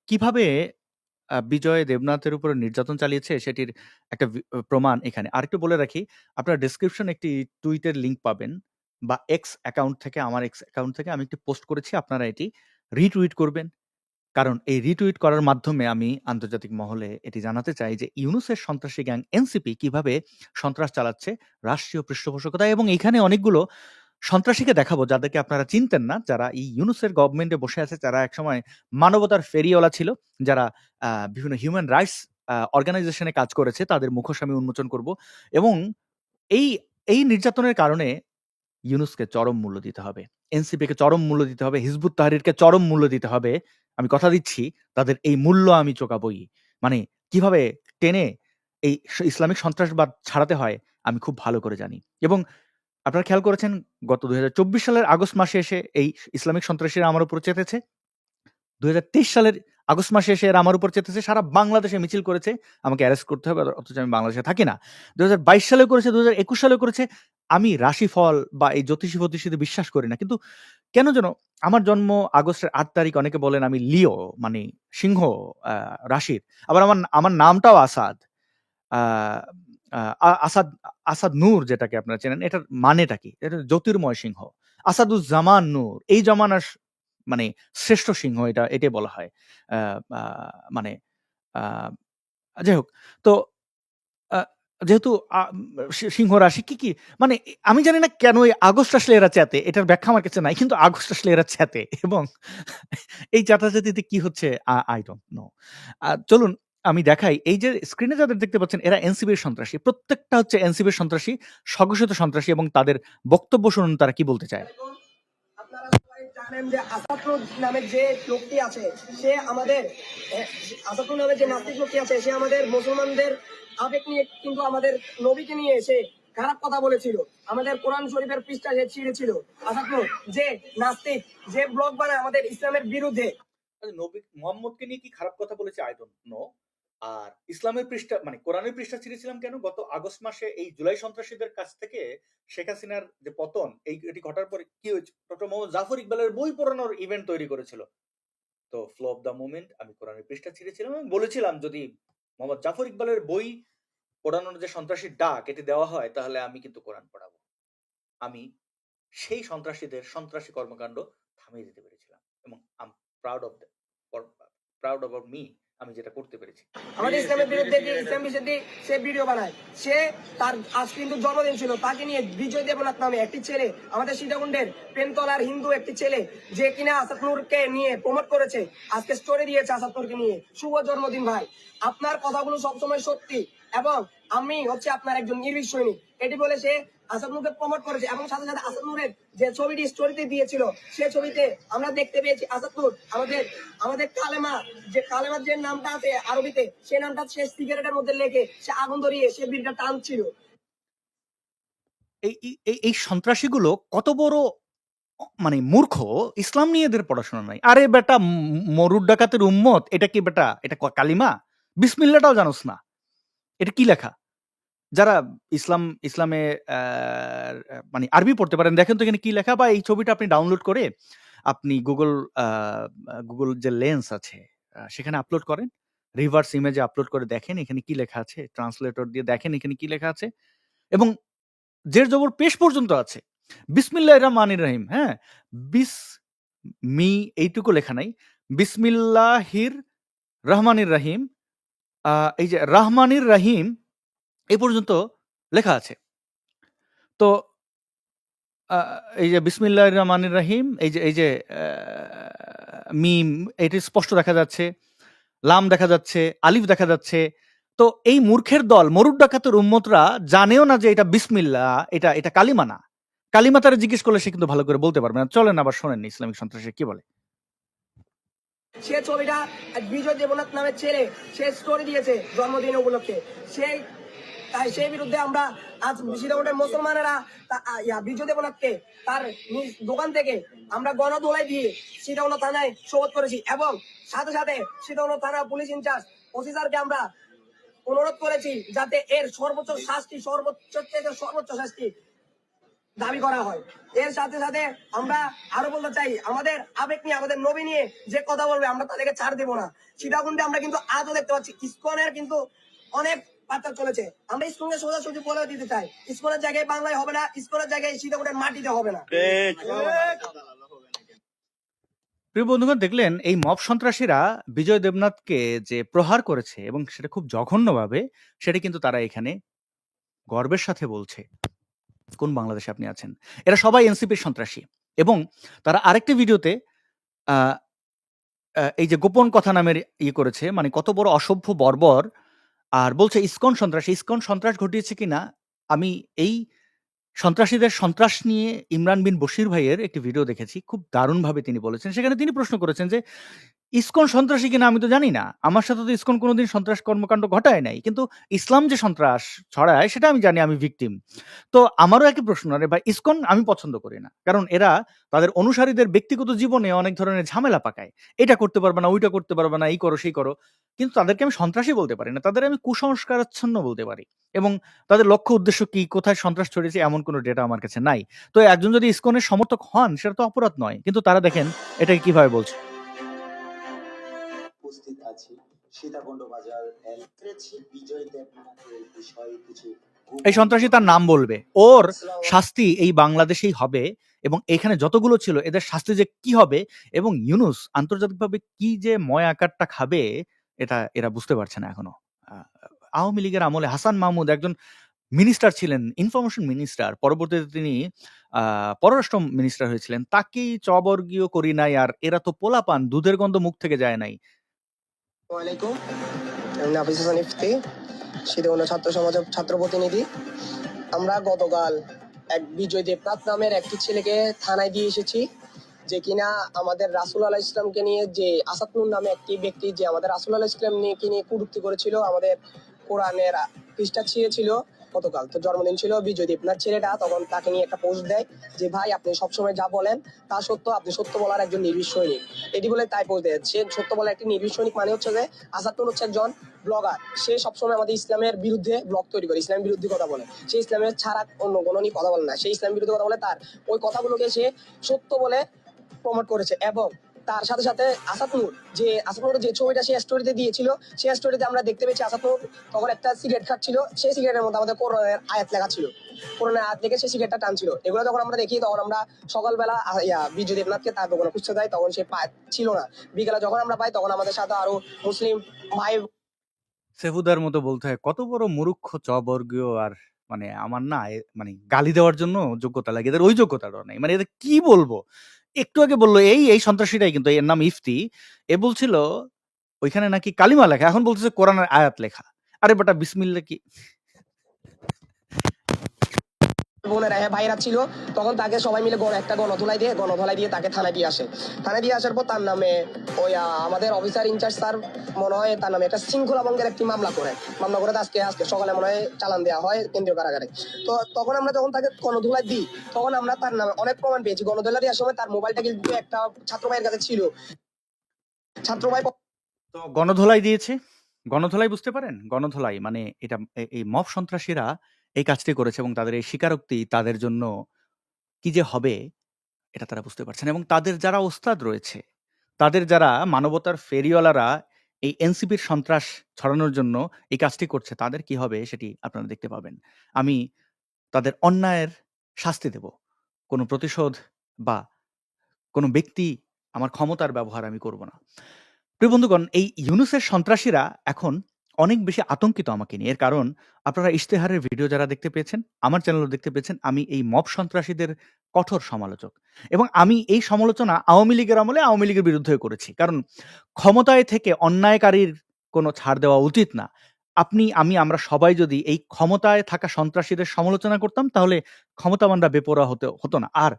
কিভাবে বিজয় দেবনাথের উপরে নির্যাতন চালিয়েছে সেটির একটা প্রমাণ এখানে। আরেকটু বলে রাখি, আপনারা ডেসক্রিপশন একটি টুইটের লিংক পাবেন বা এক্স অ্যাকাউন্ট থেকে, আমার এক্স অ্যাকাউন্ট থেকে আমি একটি পোস্ট করেছি, আপনারা এটি রিটুইট করবেন। কারণ এই রিটুইট করার মাধ্যমে আমি আন্তর্জাতিক মহলে এটি জানাতে চাই যে ইউনূসের সন্ত্রাসী গ্যাং এনসিপি কিভাবে সন্ত্রাস চালাচ্ছে রাষ্ট্রীয় পৃষ্ঠপোষকতায়। এবং এখানে অনেকগুলো সন্ত্রাসীকে দেখাবো যাদেরকে আপনারা চিনতেন না, যারা এই ইউনূসের গভর্নমেন্টে বসে আছে, যারা একসময় মানবতার ফেরিওয়ালা ছিল, যারা বিভিন্ন হিউম্যান রাইটস অর্গানাইজেশনে কাজ করেছে, তাদের মুখোশ আমি উন্মোচন করব। এবং এই নির্যাতনের কারণে ইউনূসকে চরম মূল্য দিতে হবে, এনসিপিকে চরম মূল্য দিতে হবে, হিজবুত তাহরীরকে চরম মূল্য দিতে হবে। আমি কথা দিচ্ছি তাদের এই মূল্য আমি চোকাবই। মানে কিভাবে টেনে এই ইসলামিক সন্ত্রাসবাদ ছাড়াতে হয় আমি খুব ভালো করে জানি। এবং আপনারা খেয়াল করেছেন গত ২০২৪ সালের আগস্ট মাসে এসে এই ইসলামিক সন্ত্রাসীরা আমার উপর চেতেছে। ২০২৩ সালের আগস্ট মাসে এসে এরা আমার উপর চেতেছে, সারা বাংলাদেশে মিছিল করেছে আমাকে অ্যারেস্ট করতে হবে, অথচ আমি বাংলাদেশে থাকি না। ২০২২ সালেও করেছে, ২০২১ সালেও করেছে। আমি রাশিফল বা এই জ্যোতিষী ফতিষীতে বিশ্বাস করি না, কিন্তু কেন যেন আমার জন্ম আগস্টের ৮ তারিখ, অনেকে বলেন আমি লিও মানে সিংহ রাশির, আবার আমার নামটাও আসাদ। আসাদ আসাদ নূর যেটাকে আপনারা চেনেন, এটার মানেটা কি? এটা জ্যোতির্ময় সিংহ, আসাদুজ্জামান নূর, এই জমানার মানে শ্রেষ্ঠ সিংহ, এটাই বলা হয়। মানে যাই হোক, তো যেহেতু সিংহ রাশি কি মানে আমি জানি না কেন এই আগস্ট আসলে এরা চেতে, এটার ব্যাখ্যা আমার কাছে নাই, কিন্তু আগস্ট আসলে এরা চেতে। এবং এই চেঁচাচেঁতিতে কি হচ্ছে আই ডোন্ট নো। চলুন আমি দেখাই, এই যে স্ক্রিনে যাদের দেখতে পাচ্ছেন এরা এনসিবির সন্ত্রাসী, প্রত্যেকটা হচ্ছে এনসিবির সন্ত্রাসী, স্বঘোষিত সন্ত্রাসী, এবং তাদের বক্তব্য শুনুন তারা কি বলতে চায়। আপনারা সবাই জানেন যে আসাদুর নামে যে লোকটি আছে, সে আমাদের আসাদুর নামে যে নাস্তিক লোকটি আছে, সে আমাদের মুসলমানদের আবেগ নিয়ে কিন্তু আমাদের নবীকে নিয়ে এসে খারাপ কথা বলেছিল, আমাদের কোরআন শরীফের পৃষ্ঠা সে ছিঁড়েছিল। আসাদুর যে নাস্তিক, যে ব্লগ বানায় আমাদের ইসলামের বিরুদ্ধে, নবী মুহাম্মদকে নিয়ে কি খারাপ কথা বলেছে আই ডোন্ট নো। আর ইসলামের পৃষ্ঠা মানে কোরআনের পৃষ্ঠা ছিঁড়েছিলাম কেন? গত আগস্ট মাসে এই জুলাই সন্ত্রাসীদের কাছ থেকে শেখ হাসিনার যে পতন, এটি ঘটার পরে কি হয়েছে, ডক্টর মোহাম্মদ জাফর ইকবালের বই পড়ানোর ইভেন্ট তৈরি করেছিল। তো ফ্লো অফ দ্য মোমেন্ট আমি কোরআনের পৃষ্ঠা ছিঁড়েছিলাম এবং বলেছিলাম যদি মোহাম্মদ জাফর ইকবালের বই পড়ানোর যে সন্ত্রাসীর ডাক এটি দেওয়া হয় তাহলে আমি কিন্তু কোরআন পড়াবো। আমি সেই সন্ত্রাসীদের সন্ত্রাসী কর্মকাণ্ড থামিয়ে দিতে পেরেছিলাম এবং I am proud of that, proud about me, আমি যেটা করতে পেরেছি। আমাদের ইসলামের বিরুদ্ধে ইসলাম বিরোধী সে ভিডিও বানায়, সে তার আজ কিন্তু জন্মদিন ছিল, তাকে নিয়ে বিজয় দেবনাথ নামে একটি ছেলে, আমাদের সীতাকুণ্ডের পেনতলার হিন্দু একটি ছেলে, যে কিনা আসাদ নূরকে নিয়ে প্রমোট করেছে, আজকে স্টোরি দিয়েছে আসাদ নূরকে নিয়ে, শুভ জন্মদিন ভাই। আপনার কথাগুলো সবসময় সত্যি এবং আমি হচ্ছে আপনার একজন নির্ভীক সৈনিক, এটি বলে সে আসাদ নূরকে প্রমোট করেছে এবং সাথে সাথে আসাদ নূরের যে ছবিটি স্টোরিতে দিয়েছিল সেই ছবিতে আমরা দেখতে পেয়েছি আসাদ নূর আমাদের কালেমার যে নামটা আছে আরবিতে সেই নামটা সে সিগারেটের মধ্যে লেগে সে আগুন ধরিয়ে সে বিড়িটা টানছিল। এই সন্ত্রাসীগুলো কত বড় মানে মূর্খ, ইসলাম নিয়ে এদের পড়াশোনা নাই। আরে বেটা মরুর ডাকাতের উম্মত, এটা কি বেটা, এটা কালিমা? বিসমিল্লাটাও জানোস না, এটা কি লেখা? যারা ইসলামে মানে আরবি পড়তে পারেন, দেখেন তো এখানে কি লেখা। বা এই ছবিটা আপনি ডাউনলোড করে আপনি গুগল যে লেন্স আছে সেখানে আপলোড করেন, রিভার্স ইমেজে আপলোড করে দেখেন এখানে কি লেখা আছে, ট্রান্সলেটর দিয়ে দেখেন এখানে কি লেখা আছে, এবং জের জবর পেশ পর্যন্ত আছে। বিসমিল্লাহির রহমানির রহিম, হ্যাঁ, এইটুকু লেখা নাই, বিসমিল্লাহির রহমানির রহিম, এই যে রহমানির রহিম এই পর্যন্ত লেখা আছে। তো এই যে বিসমিল্লাহির রহমানির রহিম, এই যে মিম, এটি স্পষ্ট দেখা যাচ্ছে, লাম দেখা যাচ্ছে, আলিফ দেখা যাচ্ছে। তো এই মূর্খের দল মরুর ডাকাতের উম্মতরা জানেও না যে এটা বিসমিল্লাহ, এটা কালিমা না। কালিমা তারা জিজ্ঞেস করলে সে কিন্তু ভালো করে বলতে পারবে না। চলেন আবার শোনেন ইসলামিক সন্ত্রাসী কি বলে। সে ছবিটা বিজয় দেবনাথ নামের ছেলে সে স্টোরি দিয়েছে জন্মদিন উপলক্ষে। সেই বিরুদ্ধে আমরা আজ সীতাকুণ্ডের মুসলমানেরা বিজয় দেবনাথকে তার নিজ দোকান থেকে আমরা গণধোলাই দিয়ে সীতাকুণ্ড থানায় সোপর্দ করেছি এবং সাথে সাথে সীতাকুণ্ড থানা পুলিশ ইনচার্জ অফিসারকে আমরা অনুরোধ করেছি যাতে এর সর্বোচ্চ শাস্তি দাবি করা হয়। এর সাথে সাথে আমরা আরো বলতে চাই, আমাদের আবেগ নিয়ে, আমাদের নবী নিয়ে যে কথা বলবে আমরা তাদেরকে ছাড় দেবো না। সীতাকুণ্ডে আমরা কিন্তু আজও দেখতে পাচ্ছি ইসকনের কিন্তু অনেক পাচার চলেছে। আমরা ইসকনকে সোজাসুজি বলে দিতে চাই, ইসকনের জায়গায় বাংলায় হবে না, ইসকনের জায়গায় সীতাকুণ্ডের মাটিতে হবে না। প্রিয় বন্ধুগণ, দেখলেন এই মব সন্ত্রাসীরা বিজয় দেবনাথকে যে প্রহার করেছে এবং সেটা খুব জঘন্যভাবে, সেটা কিন্তু তারা এখানে গর্বের সাথে বলছে। কোন বাংলাদেশে আপনি আছেন? এরা সবাই এনসিপির সন্ত্রাসী। এবং তারা আরেকটি ভিডিওতে এই যে গোপন কথা নামের করেছে, মানে কত বড় অসভ্য বর্বর, আর বলছে ইসকন সন্ত্রাসী। ইসকন সন্ত্রাস ঘটিয়েছে কিনা, আমি এই সন্ত্রাসীদের সন্ত্রাস নিয়ে ইমরান বিন বশির ভাইয়ের একটি ভিডিও দেখেছি, খুব দারুণভাবে তিনি বলেছেন। সেখানে তিনি প্রশ্ন করেছেন যে ইসকন সন্ত্রাসী কিনা আমি তো জানি না, আমার সাথে তো ইসকন কোনোদিন সন্ত্রাস কর্মকাণ্ড ঘটায় নাই, কিন্তু ইসলাম যে সন্ত্রাস ছড়ায় সেটা আমি জানি, আমি ভিকটিম। তো আমারও একই প্রশ্ন, আরে ভাই ইসকন আমি পছন্দ করি না, কারণ এরা তাদের অনুসারীদের ব্যক্তিগত জীবনে অনেক ধরনের ঝামেলা পাকায়, এটা করতে পারবে না, ওইটা করতে পারবে না, এই করো সেই করো, কিন্তু তাদেরকে আমি সন্ত্রাসী বলতে পারি না, তাদের আমি কুসংস্কারাচ্ছন্ন বলতে পারি। এবং তাদের লক্ষ্য উদ্দেশ্য কি, কোথায় সন্ত্রাস ছড়িয়েছে, এমন কোনো ডেটা আমার কাছে নাই। তো একজন যদি ইসকনের সমর্থক হন সেটা তো অপরাধ নয়, কিন্তু তারা দেখেন এটাকে কিভাবে বলছে। উপস্থিত আছি সীতাকুণ্ড বাজার বিজয় দেবনাথের বিষয়ে কিছু এই সন্ত্রাসী তার নাম বলবে, ওর শাস্তি এই বাংলাদেশেই হবে, এবং এখানে যতগুলো ছিল এদের শাস্তি যে কি হবে, এবং ইউনূস আন্তর্জাতিকভাবে কি যে ময় আকারটা খাবে, এটা এরা বুঝতে পারছে না এখনো। আওয়ামী লীগের আমলে হাসান মাহমুদ একজন মিনিস্টার ছিলেন, ইনফরমেশন মিনিস্টার, পরবর্তীতে তিনি পররাষ্ট্র মিনিস্টার হয়েছিলেন, তাকেই চবর্গীয় করি নাই, আর এরা তো পোলাপান, দুধের গন্ধ মুখ থেকে যায় নাই। ওয়ালাইকুম, আমি নাফিস হাসান ইফতি, সীতাকুণ্ড ছাত্র সমাজের ছাত্র প্রতিনিধি। আমরা গতকাল এক বিজয় দেবনাথ নামের একটি ছেলেকে থানায় দিয়ে এসেছি, যে কিনা আমাদের রাসূল আলাইহিস ইসলামকে নিয়ে, যে আসাদ নূর নামে একটি ব্যক্তি যে আমাদের রাসূল আলাইহিস ইসলাম নিয়ে কটূক্তি করেছিল, আমাদের কোরআনের পৃষ্ঠা ছিঁড়েছিল। গতকাল তো জন্মদিন ছিল বিজয় দেবনাথ ছেলেটা, তখন তাকে নিয়ে একটা পোস্ট দেয় যে ভাই আপনি সবসময় যা বলেন তা সত্য, আপনি সত্য বলার একজন নির্ভীক সৈনিক, এটি বলে তাই পোস্ট দেয়। সে সত্য বলার একটি নির্ভীক সৈনিক মানে হচ্ছে যে আসাদ নূর হচ্ছে একজন ব্লগার, সে সবসময় আমাদের ইসলামের বিরুদ্ধে ব্লগ তৈরি করে, ইসলামের বিরুদ্ধে কথা বলে, সে ইসলামের ছাড়া অন্য কোনো নিয়ে কথা বলে না, সে ইসলামের বিরুদ্ধে কথা বলে, তার ওই কথাগুলোকে সে সত্য বলে প্রমোট করেছে। এবং তার সাথে সাথে আসাদ নূর যে ছবিটা সে স্টোরিতে দিয়েছিল, সেই স্টোরিতে আমরা দেখতে পেয়েছি আসাদ নূর তখন একটা সিগারেট খাচ্ছিল, সেই সিগারেটের মধ্যে আমাদের কোরআনের আয়াত লেখা ছিল, কোরআনের আয়াত দেখে সে সিগারেটটা টানছিল। এগুলো যখন আমরা দেখি তখন আমরা সকালবেলা বিজয় দেবনাথকে তার দোকানে খুঁজতে যাই, তখন সে ছিল না। বিকেলে যখন আমরা পাই তখন আমাদের সাথে আরো মুসলিম ভাই সেহুদার মতো বলতে হয়, কত বড় মূর্খ চবর্গীয়, আর মানে আমার না মানে গালি দেওয়ার জন্য যোগ্যতা লাগে, এদের ওই যোগ্যতাটাও নেই। মানে এদের কি বলবো, একটু আগে বললো এই সন্ত্রাসীটাই, কিন্তু এর নাম ইফতি, এ বলছিল ওইখানে নাকি কালিমা লেখা, এখন বলতেছে কোরআনের আয়াত লেখা। আরে বেটা বিসমিল্লাহ কি বোনেরা ভাইরা ছিল, তখন তাকে সবাই মিলে একটা গণধোলাই দিয়ে তাকে থানায় দিয়ে আসে। থানায় দিয়ে আসার পর তার নামে ওই আমাদের অফিসার ইনচার্জ স্যার মনে হয় তার নামে একটা শৃঙ্খলা ভঙ্গের একটি মামলা করে আজকে সকালে মনে হয় চালান দেওয়া হয় কেন্দ্রীয় কারাগারে। তো তখন আমরা যখন তাকে গণধোলাই দিই, তখন আমরা তার নামে অনেক প্রমাণ পেয়েছি। গণধোলাই দেওয়ার সময় তার মোবাইলটা কিন্তু একটা ছাত্র ভাইয়ের কাছে ছিল। ছাত্র ভাই তো গণধোলাই দিয়েছে। গণধোলাই বুঝতে পারেন? গণধোলাই মানে এটা এই মব সন্ত্রাসীরা এই কাজটি করেছে এবং তাদের এই স্বীকারোক্তি তাদের জন্য কি যে হবে এটা তারা বুঝতে পারছেন এবং তাদের যারা ওস্তাদ রয়েছে, তাদের যারা মানবতার ফেরিওয়ালারা এই এনসিপির সন্ত্রাস ছড়ানোর জন্য এই কাজটি করছে, তাদের কি হবে সেটি আপনারা দেখতে পাবেন। আমি তাদের অন্যায়ের শাস্তি দেব। কোনো প্রতিশোধ বা কোনো ব্যক্তি আমার ক্ষমতার ব্যবহার আমি করব না। প্রিয় বন্ধুগণ, এই ইউনূসের সন্ত্রাসীরা এখন অনেক বেশি আতঙ্কিত আমাকে নিয়ে। এর কারণ আপনারা ইশতেহারের ভিডিও যারা দেখতে পেয়েছেন, আমার চ্যানেলেও দেখতে পেয়েছেন, আমি এই মব সন্ত্রাসীদের কঠোর সমালোচক এবং আমি এই সমালোচনা আওয়ামী লীগের আমলে আওয়ামী লীগের বিরুদ্ধে করেছি। কারণ ক্ষমতায় থেকে অন্যায়কারীর কোনো ছাড় দেওয়া উচিত না। আমরা সবাই যদি এই ক্ষমতায় থাকা সন্ত্রাসীদের সমালোচনা করতাম, তাহলে ক্ষমতাবানরা বেপরোয়া হতো না। আর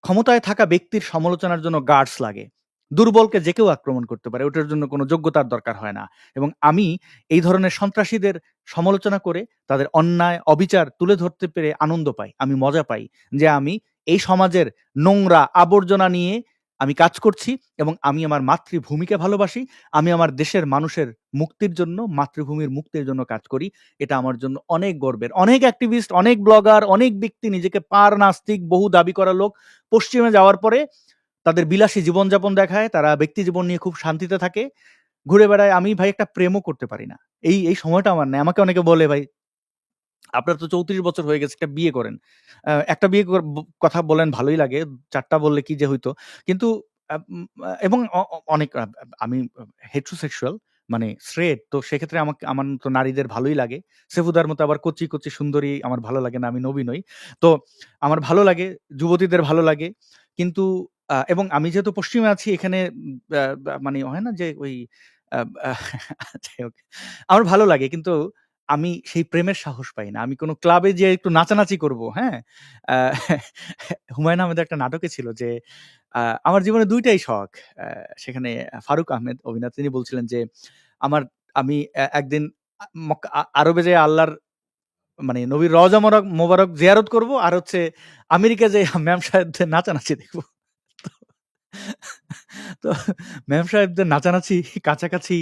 ক্ষমতায় থাকা ব্যক্তির সমালোচনার জন্য গার্ডস লাগে। দুর্বলকে যে কেউ আক্রমণ করতে পারে, ওটার জন্য কোনো যোগ্যতার দরকার হয় না। এবং আমি এই ধরনের সন্ত্রাসীদের সমালোচনা করে তাদের অন্যায় অবিচার তুলে ধরতে পেরে আনন্দ পাই, আমি মজা পাই যে আমি এই সমাজের নোংরা আবর্জনা নিয়ে আমি কাজ করছি এবং আমি আমার মাতৃভূমিকে ভালোবাসি। আমি আমার দেশের মানুষের মুক্তির জন্য, মাতৃভূমির মুক্তির জন্য কাজ করি। এটা আমার জন্য অনেক গর্বের। অনেক অ্যাক্টিভিস্ট, অনেক ব্লগার, অনেক ব্যক্তি নিজেকে পার নাস্তিক, বহু দাবি করা লোক পশ্চিমে যাওয়ার পরে তাদের বিলাসী জীবনযাপন দেখায়, তারা ব্যক্তি জীবন নিয়ে খুব শান্তিতে থাকে, ঘুরে বেড়ায়। আমি ভাই একটা প্রেমও করতে পারি না। এই সময়টা আমার নাই। আমাকে অনেকে বলে, ভাই আপনার তো 34 বছর হয়ে গেছে, একটা বিয়ে করেন। একটা বিয়ে কথা বলেন ভালোই লাগে, 4 টা বললে কি যে হইতো। কিন্তু এবং অনেক আমি হেটেরোসেক্সুয়াল মানে স্ট্রেট, তো সেক্ষেত্রে আমার তো নারীদের ভালোই লাগে। সেফুদার মতো আবার কচি, কচি সুন্দরী আমার ভালো লাগে না, আমি নবী নই। তো আমার ভালো লাগে, যুবতীদের ভালো লাগে। কিন্তু এবং আমি যেহেতু পশ্চিমে আছি এখানে মানে হয় না যে ওই আ আ যাই হোক, আমার ভালো লাগে কিন্তু আমি সেই প্রেমের সাহস পাই না। আমি কোনো ক্লাবে যেয়ে একটু নাচানাচি করব, হ্যাঁ? আ হুমায়ূন আহমেদের একটা নাটকে ছিল যে আমার জীবনে ২ টাই শখ। সেখানে ফারুক আহমেদ অভিনেতা, তিনি বলছিলেন যে আমি একদিন আরবে যেয়ে আল্লাহর মানে নবীর রওজা মোবারক জিয়ারত করব, আর হচ্ছে আমেরিকা যেয়ে ম্যাম সাহেবদের নাচানাচি দেখব। তো ম্যাম সাহেবদের নাচানাচি কাছাকাছি,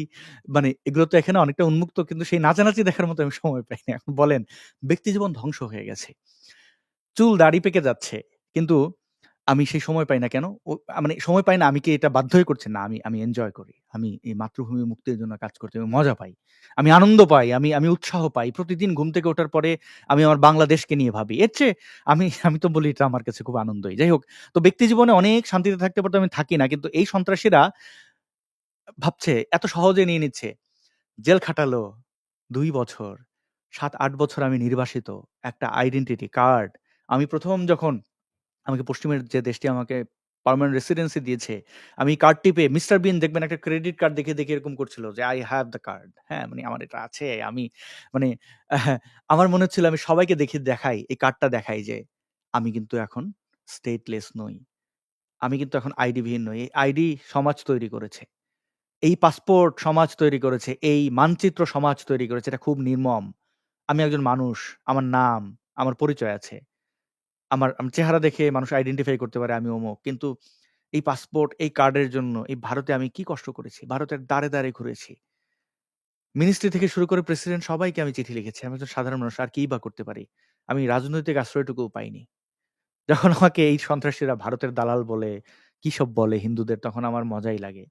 মানে এগুলো তো এখানে অনেকটা উন্মুক্ত, কিন্তু সেই নাচানাচি দেখার মতো আমি সময় পাই না। এখন বলেন, ব্যক্তিজীবন ধ্বংস হয়ে গেছে। চুল দাড়ি পেকে যাচ্ছে। কিন্তু আমি সেই সময় পাই না কেন? মানে সময় পাই না, আমি কি এটা বাধ্য হয়ে করছি? না, আমি এনজয় করি। আমি এই মাতৃভূমি মুক্তির জন্য কাজ করতে আমি মজা পাই। আমি আনন্দ পাই, আমি উৎসাহ পাই। প্রতিদিন ঘুম থেকে ওঠার পরে আমি আমার বাংলাদেশকে নিয়ে ভাবি। এর চেয়ে আমি তো বলি এটা আমার কাছে খুব আনন্দই। যাই হোক, তো ব্যক্তি জীবনে অনেক শান্তিতে থাকতে পারতাম, আমি থাকি না। কিন্তু এই সন্ত্রাসীরা ভাবছে এত সহজে নিয়ে নিচ্ছে। জেল খাটালো ২ বছর, ৭-৮ বছর আমি নির্বাসিত। একটা আইডেন্টিটি কার্ড। আমি ১ম যখন আমাকে পশ্চিমের যে দেশটি আমাকে পার্মানেন্ট রেসিডেন্সি দিয়েছে, আমি কার্ড টিপে মিস্টার বিন দেখবেন একটা ক্রেডিট কার্ড দেখে এরকম করছিল যে আই হ্যাভ দ্য কার্ড। হ্যাঁ, মানে আমার এটা আছে। আমি মানে আহ, আমার মনে হচ্ছিল আমি সবাইকে দেখাই, এই কার্ডটা দেখাই যে আমি কিন্তু এখন স্টেটলেস নই। আমি কিন্তু এখন আইডিবিহীন নই। এই আইডি সমাজ তৈরি করেছে। এই পাসপোর্ট সমাজ তৈরি করেছে। এই মানচিত্র সমাজ তৈরি করেছে। এটা খুব নির্মম। আমি একজন মানুষ। আমার নাম, আমার পরিচয় আছে। আমার চেহারা দেখে মানুষ আইডেন্টিফাই করতে পারে আমি অমুক। কিন্তু এই পাসপোর্ট, এই কার্ডের জন্য এই ভারতে আমি কি কষ্ট করেছি। ভারতের দ্বারে ঘুরেছি। মিনিস্ট্রি থেকে শুরু করে প্রেসিডেন্ট সবাইকে আমি চিঠি লিখেছি। আমি একজন সাধারণ মানুষ, আর কিই বা করতে পারি? আমি রাজনৈতিক আশ্রয়টুকুও পাইনি। যখন আমাকে এই সন্ত্রাসীরা ভারতের দালাল বলে, কি সব বলে হিন্দুদের, তখন আমার মজাই লাগে।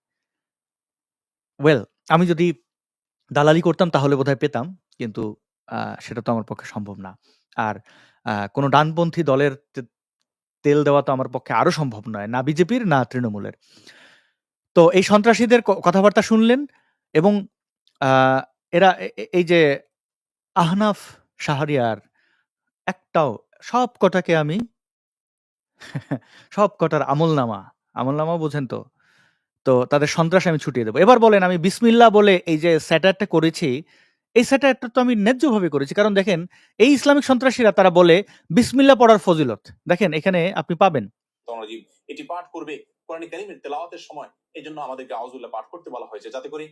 ওয়েল, আমি যদি দালালি করতাম তাহলে বোধহয় পেতাম। কিন্তু সেটা তো আমার পক্ষে সম্ভব না। আর কোনো ডানপন্থী দলের তেল দেওয়া তো আমার পক্ষে আরো সম্ভব নয়। না বিজেপির, না তৃণমূলের। তো এই সন্ত্রাসীদের কথাবার্তা শুনলেন এবং আ এরা এই যে আহনাফ শাহরিয়ার একটাও, সব কটাকে আমি সব কটার আমলনামা বোঝেন তো? তো তাদের সন্ত্রাস আমি ছুটিয়ে দেব। এবার বলেন, আমি বিসমিল্লাহ বলে এই যে স্যাটারটা করেছি, এই স্যাটায়ারটা তো আমি ন্যায্যভাবে করেছি। কারণ দেখেন, এই ইসলামিক সন্ত্রাসীরা তারা বলে বিসমিল্লাহ পড়ার ফজিলত। দেখেন এখানে আপনি পাবেন। রাজিম এটি পাঠ করবে কোরআন কারীমের তেলাওয়াতের সময়। এজন্য আমাদেরকে আউযুবিল্লাহ পাঠ করতে বলা হয়েছে, যাতে করে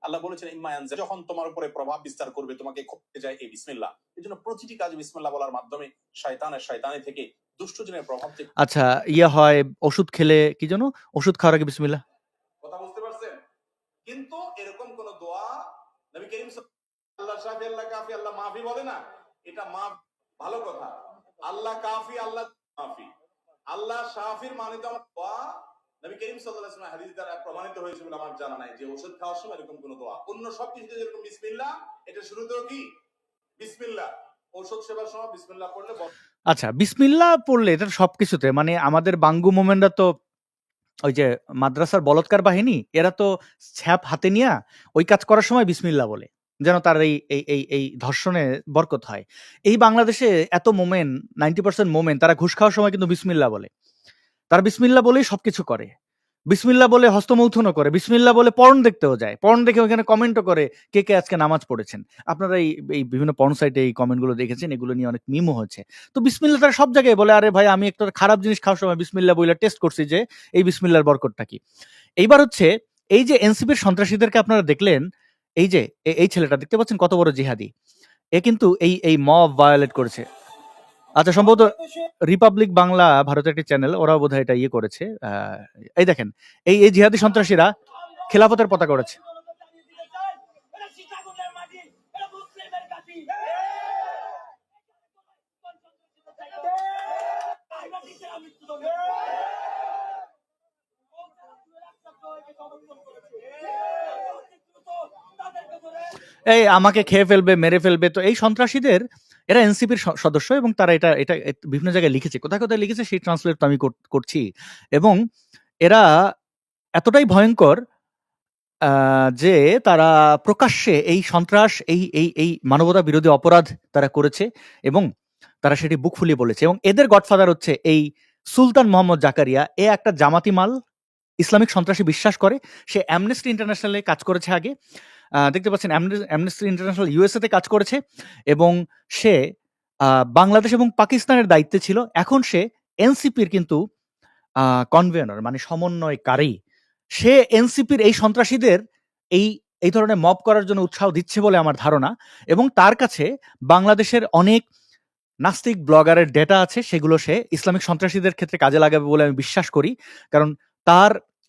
আল্লাহ বলেছেন ইম্মা ইয়ানজা, যখন তোমার উপরে প্রভাব বিস্তার করবে, তোমাকে করতে যায় এই বিসমিল্লাহ। এজন্য প্রতিটি কাজে বিসমিল্লাহ বলার মাধ্যমে শয়তানি থেকে, দুষ্ট জিনের প্রভাব থেকে। আচ্ছা, ইয়া হয় ওষুধ খেলে কি যেন, ওষুধ খাওয়ার আগে বিসমিল্লাহ। কথা বুঝতে পারছেন? কিন্তু এরকম কোন দোয়া নবী করিম আল্লাহ শাফি আল্লাহ কাফি আল্লাহ মাফি বলে না, এটা মাফ ভালো কথা। আল্লাহ কাফি আল্লাহ মাফি, আল্লাহ শাফির মানে তো আমার দোয়া নবী করিম সাল্লাল্লাহু আলাইহি ওয়াসাল্লাম হাদিস দ্বারা প্রমাণিত হয়েছে বলে আমার জানা নাই যে ওষুধ খাওয়ার সময় এরকম কোন দোয়া। অন্য সব কিছুতে যেরকম বিসমিল্লাহ, এটা শুরুতেও কি বিসমিল্লাহ। ঔষধ সেবার সময় বিসমিল্লাহ পড়লে আচ্ছা, বিসমিল্লাহ পড়লে এটা সবকিছুতে, মানে আমাদের বাঙ্গু মোমেনরা তো ওই যে মাদ্রাসার বলৎকার বাহিনী, এরা তো ছ্যাপ হাতে নিয়ে ওই কাজ করার সময় বিসমিল্লাহ বলে, যেন তার এই ধর্ষণে বরকত হয়। এই বাংলাদেশে এত মোমেন, 90% মোমেন, তারা ঘুষ খাওয়ার সময় কিন্তু বিসমিল্লাহ বলে। তারা বিসমিল্লাহ বলেই সবকিছু করে। বিসমিল্লাহ বলে হস্তমৈথুনও করে, বিসমিল্লাহ বলে পর্ন দেখতেও যায়, পর্ন দেখে ওখানে কমেন্টও করে কে কে আজকে নামাজ পড়েছেন। আপনারা এই বিভিন্ন পর্ন সাইটে এই কমেন্টগুলো দেখেছেন, এগুলো নিয়ে অনেক মিমও হয়েছে। তো বিসমিল্লাহ তারা সব জায়গায় বলে। আরে ভাই, আমি একটা খারাপ জিনিস খাওয়ার সময় বিসমিল্লাহ বইলা টেস্ট করছি যে এই বিসমিল্লাহর বরকতটা কি। এইবার হচ্ছে এই যে এনসিপির সন্ত্রাসীদেরকে আপনারা দেখলেন, এই যে এই ছেলেটা দেখতে পাচ্ছেন কত বড় জিহাদি, এ কিন্তু এই মব ভায়োলেট করেছে। আচ্ছা, সম্ভবত রিপাবলিক বাংলা ভারতের একটি চ্যানেল, ওরা বোধহয় এটা ইয়ে করেছে। এই দেখেন, এই জিহাদি সন্ত্রাসীরা খেলাফতের পতাকা উড়াচ্ছে। এই আমাকে খেয়ে ফেলবে, মেরে ফেলবে। তো এই সন্ত্রাসীদের, এরা এনসিপির সদস্য এবং তারা এটা এটা বিভিন্ন জায়গায় লিখেছে, কোথায় কোথায় লিখেছে সেই ট্রান্সলেট তো আমি করছি। এবং এরা এতটাই ভয়ঙ্কর যে তারা প্রকাশ্যে এই সন্ত্রাস, এই মানবতা বিরোধী অপরাধ তারা করেছে এবং তারা সেটি বুক ফুলিয়ে বলেছে। এবং এদের গডফাদার হচ্ছে এই সুলতান মোহাম্মদ জাকারিয়া। এ একটা জামাতি মাল, ইসলামিক সন্ত্রাসী বিশ্বাস করে। সে অ্যামনেস্টি ইন্টারন্যাশনালে কাজ করেছে আগে, দেখতে পাচ্ছেন অ্যামনেস্টি ইন্টারন্যাশনাল ইউএসএ তে কাজ করেছে, এবং সে বাংলাদেশ এবং পাকিস্তানের দায়িত্বে ছিল। এখন সে এনসিপির কিন্তু কনভেনর, মানে সমন্বয়কারী। সে এনসিপির এই সন্ত্রাসীদের এই ধরনের মব করার জন্য উৎসাহ দিচ্ছে বলে আমার ধারণা। এবং তার কাছে বাংলাদেশের অনেক নাস্তিক ব্লগারের ডেটা আছে, সেগুলো সে ইসলামিক সন্ত্রাসীদের ক্ষেত্রে কাজে লাগাবে বলে আমি বিশ্বাস করি। কারণ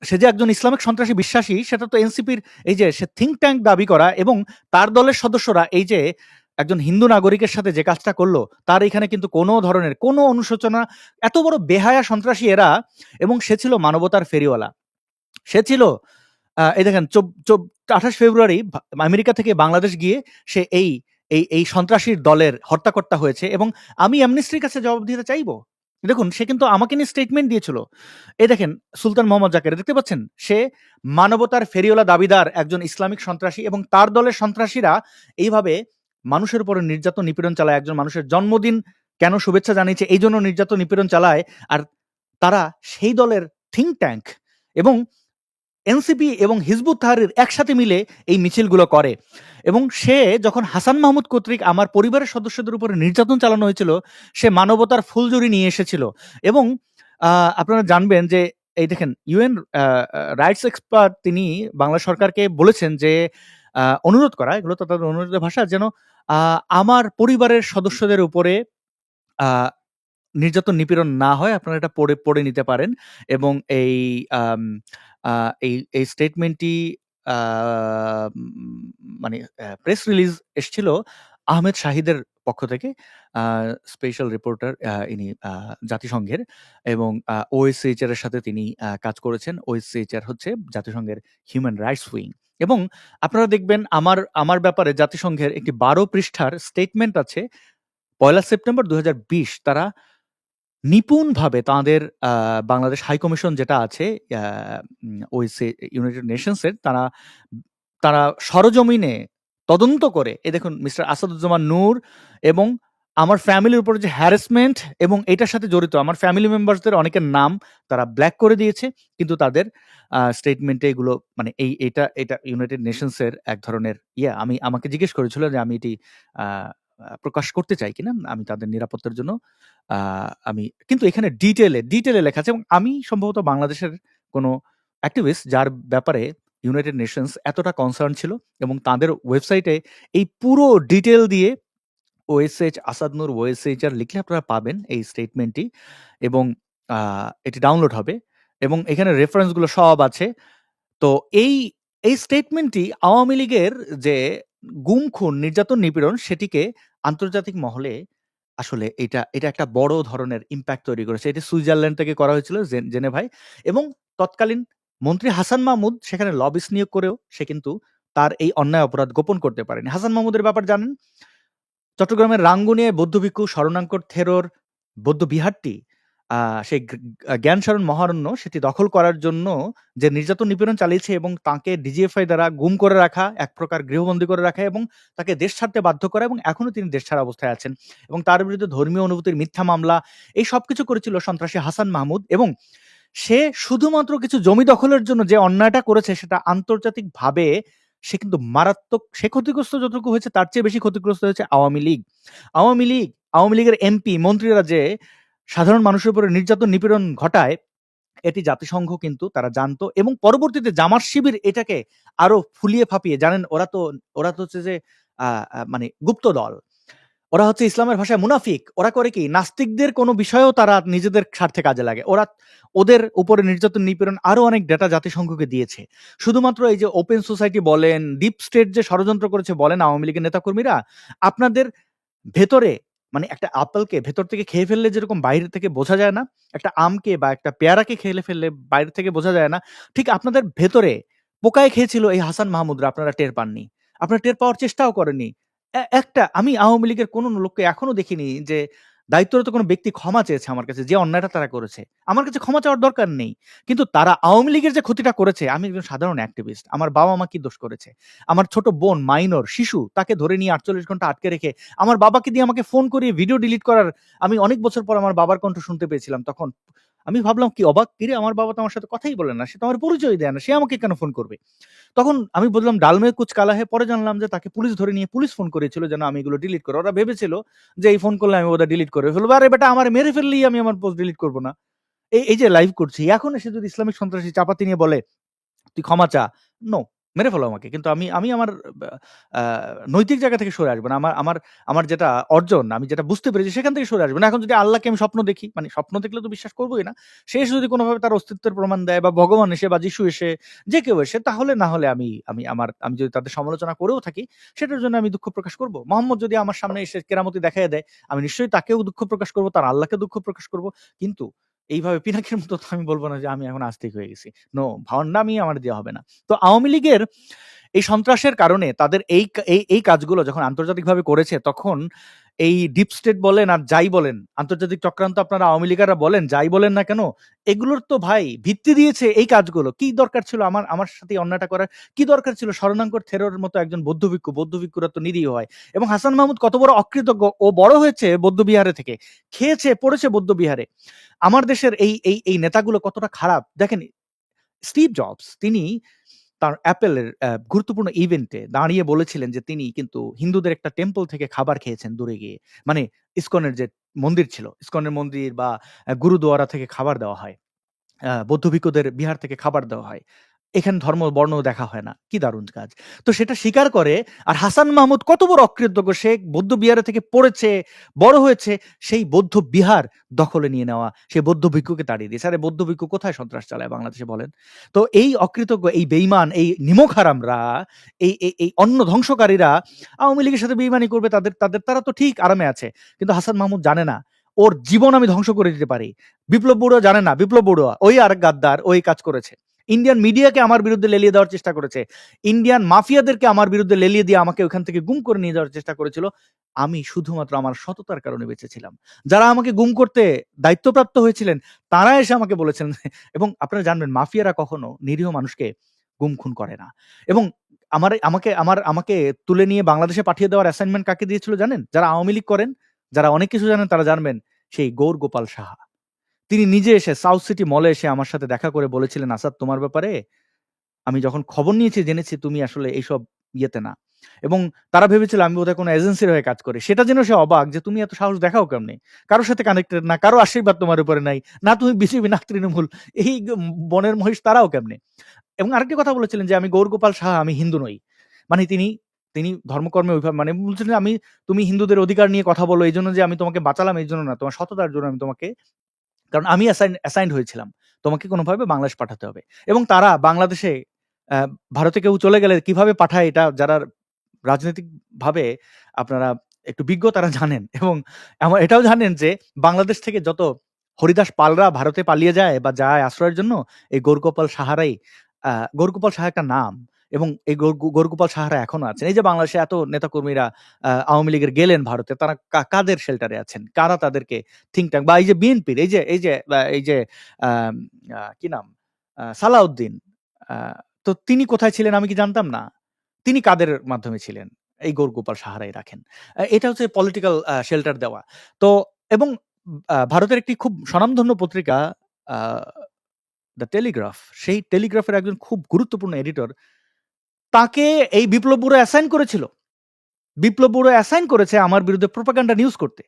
সে যে একজন ইসলামিক সন্ত্রাসী বিশ্বাসী, সেটা তো এনসিপির এই যে সে থিঙ্ক ট্যাঙ্ক দাবি করা এবং তার দলের সদস্যরা এই যে একজন হিন্দু নাগরিকের সাথে যে কাজটা করলো, তার এখানে কিন্তু কোনো ধরনের কোনো অনুশোচনা, এত বড় বেহায়া সন্ত্রাসী এরা। এবং সে ছিল মানবতার ফেরিওয়ালা। সে ছিল এই দেখেন 28 ফেব্রুয়ারি আমেরিকা থেকে বাংলাদেশ গিয়ে সে এই সন্ত্রাসীর দলের হত্যাকর্তা হয়েছে। এবং আমি অ্যামনেস্টির কাছে জবাব দিতে চাইবো। দেখুন, সে কিন্তু আমাকে নিয়ে স্টেটমেন্ট দিয়েছিল। এই দেখেন, সুলতান মোহাম্মদ জাকের দেখতে পাচ্ছেন, সে মানবতার ফেরিওয়ালা দাবিদার একজন ইসলামিক সন্ত্রাসী, এবং তার দলের সন্ত্রাসীরা এইভাবে মানুষের উপরে নির্যাতন নিপীড়ন চালায়। একজন মানুষের জন্মদিন কেন শুভেচ্ছা জানিয়েছে এই জন্য নির্যাতন নিপীড়ন চালায়। আর তারা সেই দলের থিঙ্ক ট্যাঙ্ক এবং এনসিপি এবং হিজবুত তাহরির একসাথে মিলে এই মিছিলগুলো করে। এবং সে যখন হাসান মাহমুদ কর্তৃক আমার পরিবারের সদস্যদের উপরে নির্যাতন চালানো হয়েছিল, সে মানবতার ফুলজুরি নিয়ে এসেছিল। এবং আপনারা জানবেন যে এই দেখেন, ইউএন রাইটস এক্সপার্ট তিনি বাংলা সরকারকে বলেছেন যে অনুরোধ করা, এগুলো তো তাদের অনুরোধের ভাষা, যেন আমার পরিবারের সদস্যদের উপরে নির্যাতন নিপীড়ন না হয়। আপনারা এটা পড়ে নিতে পারেন। এবং এই স্টেটমেন্টটি মানে প্রেস রিলিজ এসছিল আহমেদ শাহিদের পক্ষ থেকে, স্পেশাল রিপোর্টার ইনি জাতিসংঘের, এবং ওএসসিএইচআর এর সাথে তিনি কাজ করেছেন। ওএসসিএইচআর হচ্ছে জাতিসংঘের হিউম্যান রাইটস উইং। এবং আপনারা দেখবেন আমার ব্যাপারে জাতিসংঘের একটি 12 পৃষ্ঠার স্টেটমেন্ট আছে। 1 সেপ্টেম্বর 2020 তারা নিপুণভাবে তাদের বাংলাদেশ হাই কমিশন যেটা আছে ইউনাইটেড নেশনসের, তারা সরজমিনে তদন্ত করে, দেখুন মিস্টার আসাদুজ্জামান নূর এবং আমার ফ্যামিলির উপর যে হ্যারাসমেন্ট এবং এটার সাথে জড়িত আমার ফ্যামিলি মেম্বার্সদের অনেকের নাম তারা ব্ল্যাক করে দিয়েছে। কিন্তু তাদের স্টেটমেন্টে এগুলো মানে এটা ইউনাইটেড নেশনস এর এক ধরনের আমাকে জিজ্ঞেস করেছিল যে আমি এটি আ আ প্রকাশ করতে চাই কিনা? আমি তাদের নিরাপত্তার জন্য আমি কিন্তু এখানে ডিটেইলে লেখা আছে এবং আমি সম্ভবত বাংলাদেশের কোনো অ্যাক্টিভিস্ট যার ব্যাপারে ইউনাইটেড নেশনস এতটা কনসার্ন ছিল এবং তাদের ওয়েবসাইটে এই পুরো ডিটেইল দিয়ে ওএসএইচ আসাদ নূর ওএসএইচআর লিখলে আপনারা পাবেন এই স্টেটমেন্টটি এবং এটি ডাউনলোড হবে এবং এখানে রেফারেন্স গুলো সব আছে। তো এই স্টেটমেন্টটি আওয়ামী লীগের যে গুম খুন, নির্যাতন, নিপীড়ন সেটিকে আন্তর্জাতিক মহলে আসলে এটা একটা বড় ধরনের ইমপ্যাক্ট তৈরি করেছে। এটি সুইজারল্যান্ড থেকে করা হয়েছিল জেনেভায় এবং তৎকালীন মন্ত্রী হাসান মাহমুদ সেখানে লবিস্ট নিয়োগ করেও সে কিন্তু তার এই অন্যায় অপরাধ গোপন করতে পারেনি। হাসান মাহমুদের ব্যাপার জানেন? চট্টগ্রামের রাঙ্গুনিয়ায় বৌদ্ধ ভিক্ষু শরণাঙ্কর থেরোর বৌদ্ধ বিহারটি সেই জ্ঞানসারণ মহারণ্য সেটি দখল করার জন্য যে নির্যাতন নিপীড়ন চালিয়েছে এবং তাকে ডিজিএফআই দ্বারা গুম করে রাখা, এক প্রকার গৃহবন্দী করে রাখা এবং তাকে দেশ ছাড়তে বাধ্য করা এবং এখনো তিনি দেশ ছাড়া অবস্থায় আছেন এবং তার বিরুদ্ধে ধর্মীয় অনুভূতির মিথ্যা মামলা এই সবকিছু করেছিল সন্ত্রাসী হাসান মাহমুদ এবং সে শুধুমাত্র কিছু জমি দখলের জন্য যে অন্যায়টা করেছে সেটা আন্তর্জাতিকভাবে সে কিন্তু মারাত্মক সে ক্ষতিগ্রস্ত যতটুকু হয়েছে তার চেয়ে বেশি ক্ষতিগ্রস্ত হয়েছে আওয়ামী লীগ। আওয়ামী লীগের এমপি, মন্ত্রীরা যে সাধারণ মানুষের উপরে নির্যাতন নিপীড়ন ঘটায় এটি জাতিসংঘ কিন্তু তারা জানতো এবং পরবর্তীতে জামাত শিবির এটাকে আরো ফুলিয়ে ফাঁপিয়ে জানেন ওরা তো হচ্ছে যে মানে গুপ্ত দল। ওরা হচ্ছে ইসলামের ভাষায় মুনাফিক। ওরা করে কি নাস্তিকদের কোনো বিষয়েও তারা নিজেদের স্বার্থে কাজে লাগে। ওদের উপরে নির্যাতন নিপীড়ন আরো অনেক ডেটা জাতিসংঘকে দিয়েছে। শুধুমাত্র এই যে ওপেন সোসাইটি বলেন, ডিপ স্টেট যে ষড়যন্ত্র করেছে বলেন আওয়ামী লীগের নেতাকর্মীরা, আপনাদের ভেতরে মানে একটা আপেলকে ভেতর থেকে খেয়ে ফেললে যেরকম বাইরে থেকে বোঝা যায় না, একটা আমকে বা একটা পেয়ারাকে খেয়ে ফেললে বাইরে থেকে বোঝা যায় না, ঠিক আপনাদের ভেতরে পোকায় খেয়েছিল এই হাসান মাহমুদরা, আপনারা টের পাননি। আপনারা টের পাওয়ার চেষ্টাও করেননি। আমি আওয়ামী লীগের কোনো লোককে এখনো দেখিনি যে দায়িত্বরত কোনো ব্যক্তি ক্ষমা চেয়েছে আমার কাছে যে অন্যায়টা তারা করেছে। আমার কাছে ক্ষমা চাওয়ার দরকার নেই। কিন্তু তারা আওয়ামী লীগের যে ক্ষতিটা করেছে, আমি একজন সাধারণ অ্যাক্টিভিস্ট। আমার বাবা-মা কি দোষ করেছে? আমার ছোট বোন মাইনর শিশু তাকে ধরে নিয়ে ৪৮ ঘন্টা আটকে রেখে আমার বাবাকে দিয়ে আমাকে ফোন করিয়ে ভিডিও ডিলিট করার আমি অনেক বছর পর আমার বাবার কণ্ঠ শুনতে পেয়েছিলাম। তখন আমি ভাবলাম কি অবাক, কিরে আমার বাবা তো আমার সাথে কথাই বলে না। সে তো আমার পরিচয় দেয় না। সে আমাকে কেন ফোন করবে? তখন আমি বুঝলাম ডাল মে কুচ কালা হ্যায়। পরে জানলাম যে তাকে পুলিশ ধরে নিয়ে পুলিশ ফোন করেছিল যেন আমি এগুলো ডিলিট করি। ওরা ভেবেছিল যে এই ফোন করলে আমি বোধহয় ডিলিট করে ফেলবো। আরে বেটা আমারে মেরে ফেললেই আমি আমার পোস্ট ডিলিট করব না। এই যে লাইভ করছি এখন এসে যদি ইসলামিক সন্ত্রাসী চাপাতি নিয়ে বলে তুই ক্ষমা চা। নো, মেরে ফেলো আমাকে। কিন্তু আমি আমার আ নৈতিক জায়গা থেকে সরে আসবো না। আমার যেটা অর্জন, আমি যেটা বুঝতে পেরেছি সেখান থেকে সরে আসবো না। এখন যদি আল্লাহকে আমি স্বপ্ন দেখি, মানে স্বপ্ন দেখলে তো বিশ্বাস করবোই না। সে এসে যদি কোনোভাবে তার অস্তিত্বের প্রমাণ দেয় বা ভগবান এসে বা যিশু এসে, যে কেউ এসে তাহলে না হলে আমি যদি তাদের সমালোচনা করেও থাকি, সেটার জন্য আমি দুঃখ প্রকাশ করব। মোহাম্মদ যদি আমার সামনে এসে কেরামতি দেখাইয়া দেয়, আমি নিশ্চয়ই তাকেও দুঃখ প্রকাশ করব, তার আল্লাহকে দুঃখ প্রকাশ করব। কিন্তু এইভাবে পিনাকির মতো তো আমি বলব না যে আমি এখন আস্তিক হয়ে গেছি। নো, ভন্ডামি আমার দেয়া হবে না। তো আওয়ামী লীগের এই সন্ত্রাসের কারণে তাদের এই কাজগুলো যখন আন্তর্জাতিকভাবে করেছে তখন এই ডিপ স্টেট বলেন আর যাই বলেন, আন্তর্জাতিক চক্রান্ত আপনারা আওয়ামী লীগাররা বলেন, যাই বলেন না কেন, এগুলোর তো ভাই ভিত্তি দিয়েছে এই কাজগুলো। কি দরকার ছিল আমার সাথে এই অন্যায়টা করার? কি দরকার ছিল শরণাঙ্কর থেরোর মতো একজন বৌদ্ধ ভিক্ষুরা তো নিরীহ হয়। এবং হাসান মাহমুদ কত বড় অকৃতজ্ঞ, ও বড় হয়েছে বৌদ্ধবিহারে থেকে, খেয়েছে পড়েছে বৌদ্ধবিহারে। আমার দেশের এই নেতাগুলো কতটা খারাপ দেখেন। স্টিভ জবস তিনি তার অ্যাপেলের গুরুত্বপূর্ণ ইভেন্টে দাঁড়িয়ে বলেছিলেন যে তিনি কিন্তু হিন্দুদের একটা টেম্পল থেকে খাবার খেয়েছেন দূরে গিয়ে। মানে ইসকনের যে মন্দির ছিল, ইসকনের মন্দির বা গুরুদুয়ারা থেকে খাবার দেওয়া হয়। বৌদ্ধ ভিক্ষুদের বিহার থেকে খাবার দেওয়া হয়। এখানে ধর্ম বর্ণ দেখা হয় না। কি দারুণ কাজ। তো সেটা স্বীকার করে আর হাসান মাহমুদ কত বড় অকৃতজ্ঞ, সে বৌদ্ধ বিহারে থেকে পড়েছে, বড় হয়েছে, সেই বৌদ্ধ বিহার দখলে নিয়ে নেওয়া, সেই বৌদ্ধ ভিক্ষুকে তাড়িয়ে দিয়েছে। আরে বৌদ্ধ ভিক্ষু কোথায় সন্ত্রাস চালায় বাংলাদেশে বলেন? তো এই অকৃতজ্ঞ, এই বেঈমান, এই নিমক হারামরা, এই অন্ন ধ্বংসকারীরা আওয়ামী লীগের সাথে বেঈমানি করবে, তারা তো ঠিক আরামে আছে। কিন্তু হাসান মাহমুদ জানে না ওর জীবন আমি ধ্বংস করে দিতে পারি। বিপ্লব বড়ুয়া জানে না, বিপ্লব বড়ুয়া ওই আরেক গাদ্দার, ওই কাজ করেছে। ইন্ডিয়ান মিডিয়াকে আমার বিরুদ্ধে লেলিয়ে দেওয়ার চেষ্টা করেছে। ইন্ডিয়ান মাফিয়াদেরকে আমার বিরুদ্ধে লেলিয়ে দিয়ে আমাকে ওখান থেকে গুম করে নিয়ে যাওয়ার চেষ্টা করেছিল। আমি শুধুমাত্র আমার সততার কারণে বেঁচেছিলাম। যারা আমাকে গুম করতে দায়িত্বপ্রাপ্ত হয়েছিলেন তারা এসে আমাকে বলেছেন এবং আপনারা জানবেন মাফিয়ারা কখনো নিরীহ মানুষকে গুম খুন করে না। এবং আমাকে তুলে নিয়ে বাংলাদেশে পাঠিয়ে দেওয়ার অ্যাসাইনমেন্ট কাকে দিয়েছিল জানেন? যারা আওয়ামী লীগ করেন যারা অনেক কিছু জানেন তারা জানবেন সেই গৌর গোপাল সাহা। তিনি নিজে এসে সাউথ সিটি মলে এসে আমার সাথে দেখা করে বলেছিলেন, আসাদ তোমার ব্যাপারে আমি যখন খবর নিয়েছি জেনেছি তুমি আসলে এইসব ইয়েতে না। এবং তারা ভেবেছিল আমি বোধহয় কোনো এজেন্সির হয়ে কাজ করি। সেটা জেনে সে অবাক যে তুমি এত সাহস দেখাও কেমনে? কারোর সাথে কানেক্টেড না, কারো আশীর্বাদ তোমার উপরে নাই। না তুমি বিজেপি না তৃণমূল। এই বনের মহিষ তারাও কেমনে? এবং আরেকটি কথা বলেছিলেন যে আমি গৌরগোপাল সাহা, আমি হিন্দু নই। মানে তিনি তিনি ধর্মকর্মে ওইভাবে মানে বলছিলেন আমি তুমি হিন্দুদের অধিকার নিয়ে কথা বলো এইজন্য যে আমি তোমাকে বাঁচালাম এইজন্য না, তোমার সততার জন্য আমি তোমাকে, কারণ আমি অ্যাসাইন্ড হয়েছিলাম। তোমাকে কোনোভাবে বাংলাদেশ পাঠাতে হবে। এবং তারা বাংলাদেশে আ ভারতে কেউ চলে গেলে কিভাবে পাঠায় এটা যারা রাজনৈতিকভাবে আপনারা একটু বিজ্ঞ তারা জানেন। এবং এটাও জানেন যে বাংলাদেশ থেকে যত হরিদাস পালরা ভারতে পালিয়ে যায় বা যায় আশ্রয়ের জন্য, এই গৌরগোপাল সাহারাই গৌরগোপাল সাহা একটা নাম, এবং এই গৌরগোপাল সাহারা এখনো আছেন। এই যে বাংলাদেশে এত নেতাকর্মীরা আওয়ামী লীগের গেলেন ভারতে, তারা কাদের শেল্টারে আছেন? কারা তাদেরকে থিঙ্ক ট্যাঙ্ক বা এই যে বিএনপির এই যে আম কি নাম? সালাউদ্দিন, আ তো তিনি কোথায় ছিলেন আমি কি জানতাম না? তিনি কাদের মাধ্যমে ছিলেন? এই গৌরগোপাল সাহারাই রাখেন। এটা হচ্ছে পলিটিক্যাল শেল্টার দেওয়া। তো এবং ভারতের একটি খুব স্বনামধন্য পত্রিকা আ দ্য টেলিগ্রাফ, সেই টেলিগ্রাফের একজন খুব গুরুত্বপূর্ণ এডিটর তাকে এই বিপ্লব ব্যুরো অ্যাসাইন করেছিল। বিপ্লব ব্যুরো অ্যাসাইন করেছে আমার বিরুদ্ধে প্রোপাগান্ডা নিউজ করতে।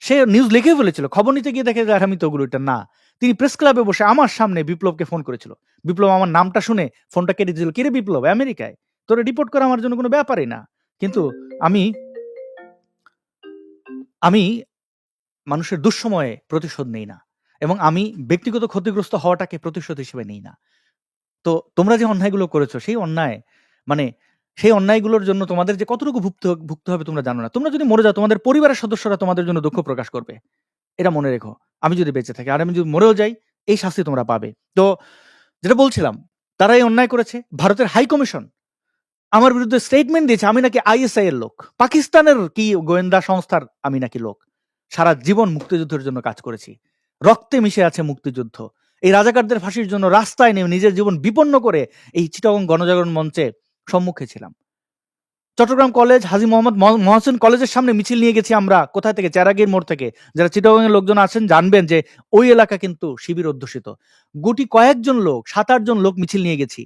সে নিউজ লিখে ফেলেছিল। খবর নিতে গিয়ে দেখে যে আগামী তো ওগুলো এটা না। তিনি প্রেস ক্লাবে বসে আমার সামনে বিপ্লবকে ফোন করেছিল। বিপ্লব আমার নামটা শুনে ফোনটা কেটে দিয়েছিল। "কিরে বিপ্লব, আমেরিকায়? তোরে রিপোর্ট করা আমার জন্য কোনো ব্যাপারই না।" কিন্তু আমি আমি মানুষের দুঃসময়ে প্রতিশোধ নেই না। এবং আমি ব্যক্তিগত ক্ষতিগ্রস্ত হওয়াটাকে প্রতিশোধ হিসেবে নেই না। তো তোমরা যে অন্যায়গুলো করেছো সেই অন্যায় মানে সেই অন্যায়গুলোর জন্য তোমাদের যে কতটুকু ভুগতে হবে তোমরা জানো না। তোমরা যদি মরে যাও তোমাদের পরিবারের সদস্যরা তোমাদের জন্য দুঃখ প্রকাশ করবে। এটা মনে রেখো। আমি যদি বেঁচে থাকি আর আমি যদি মরেও যাই এই শাস্তি তোমরা পাবে। তো যেটা বলছিলাম, তারা এই অন্যায় করেছে। ভারতের হাই কমিশন আমার বিরুদ্ধে স্টেটমেন্ট দিয়েছে আমি নাকি আইএসআই এর লোক। পাকিস্তানের কি গোয়েন্দা সংস্থার আমি নাকি লোক। সারা জীবন মুক্তিযুদ্ধের জন্য কাজ করেছি। রক্তে মিশে আছে মুক্তিযুদ্ধ। এই রাজাকারদের ফাঁসির জন্য রাস্তায় নেমে নিজের জীবন বিপন্ন করে এই চিটাগং গণজাগরণ মঞ্চে সম্মুখে ছিলাম। চট্টগ্রাম কলেজ হাজী মোহাম্মদ মহসিন কলেজের সামনে মিছিল নিয়ে গেছি আমরা। কোথায় থেকে? চেরাগীর মোড় থেকে। যারা চিটাগং এর লোকজন আছেন জানবেন যে ওই এলাকা কিন্তু শিবির অধ্যুষিত। গুটি কয়েকজন লোক ৭-৮ জন লোক মিছিল নিয়ে গেছি।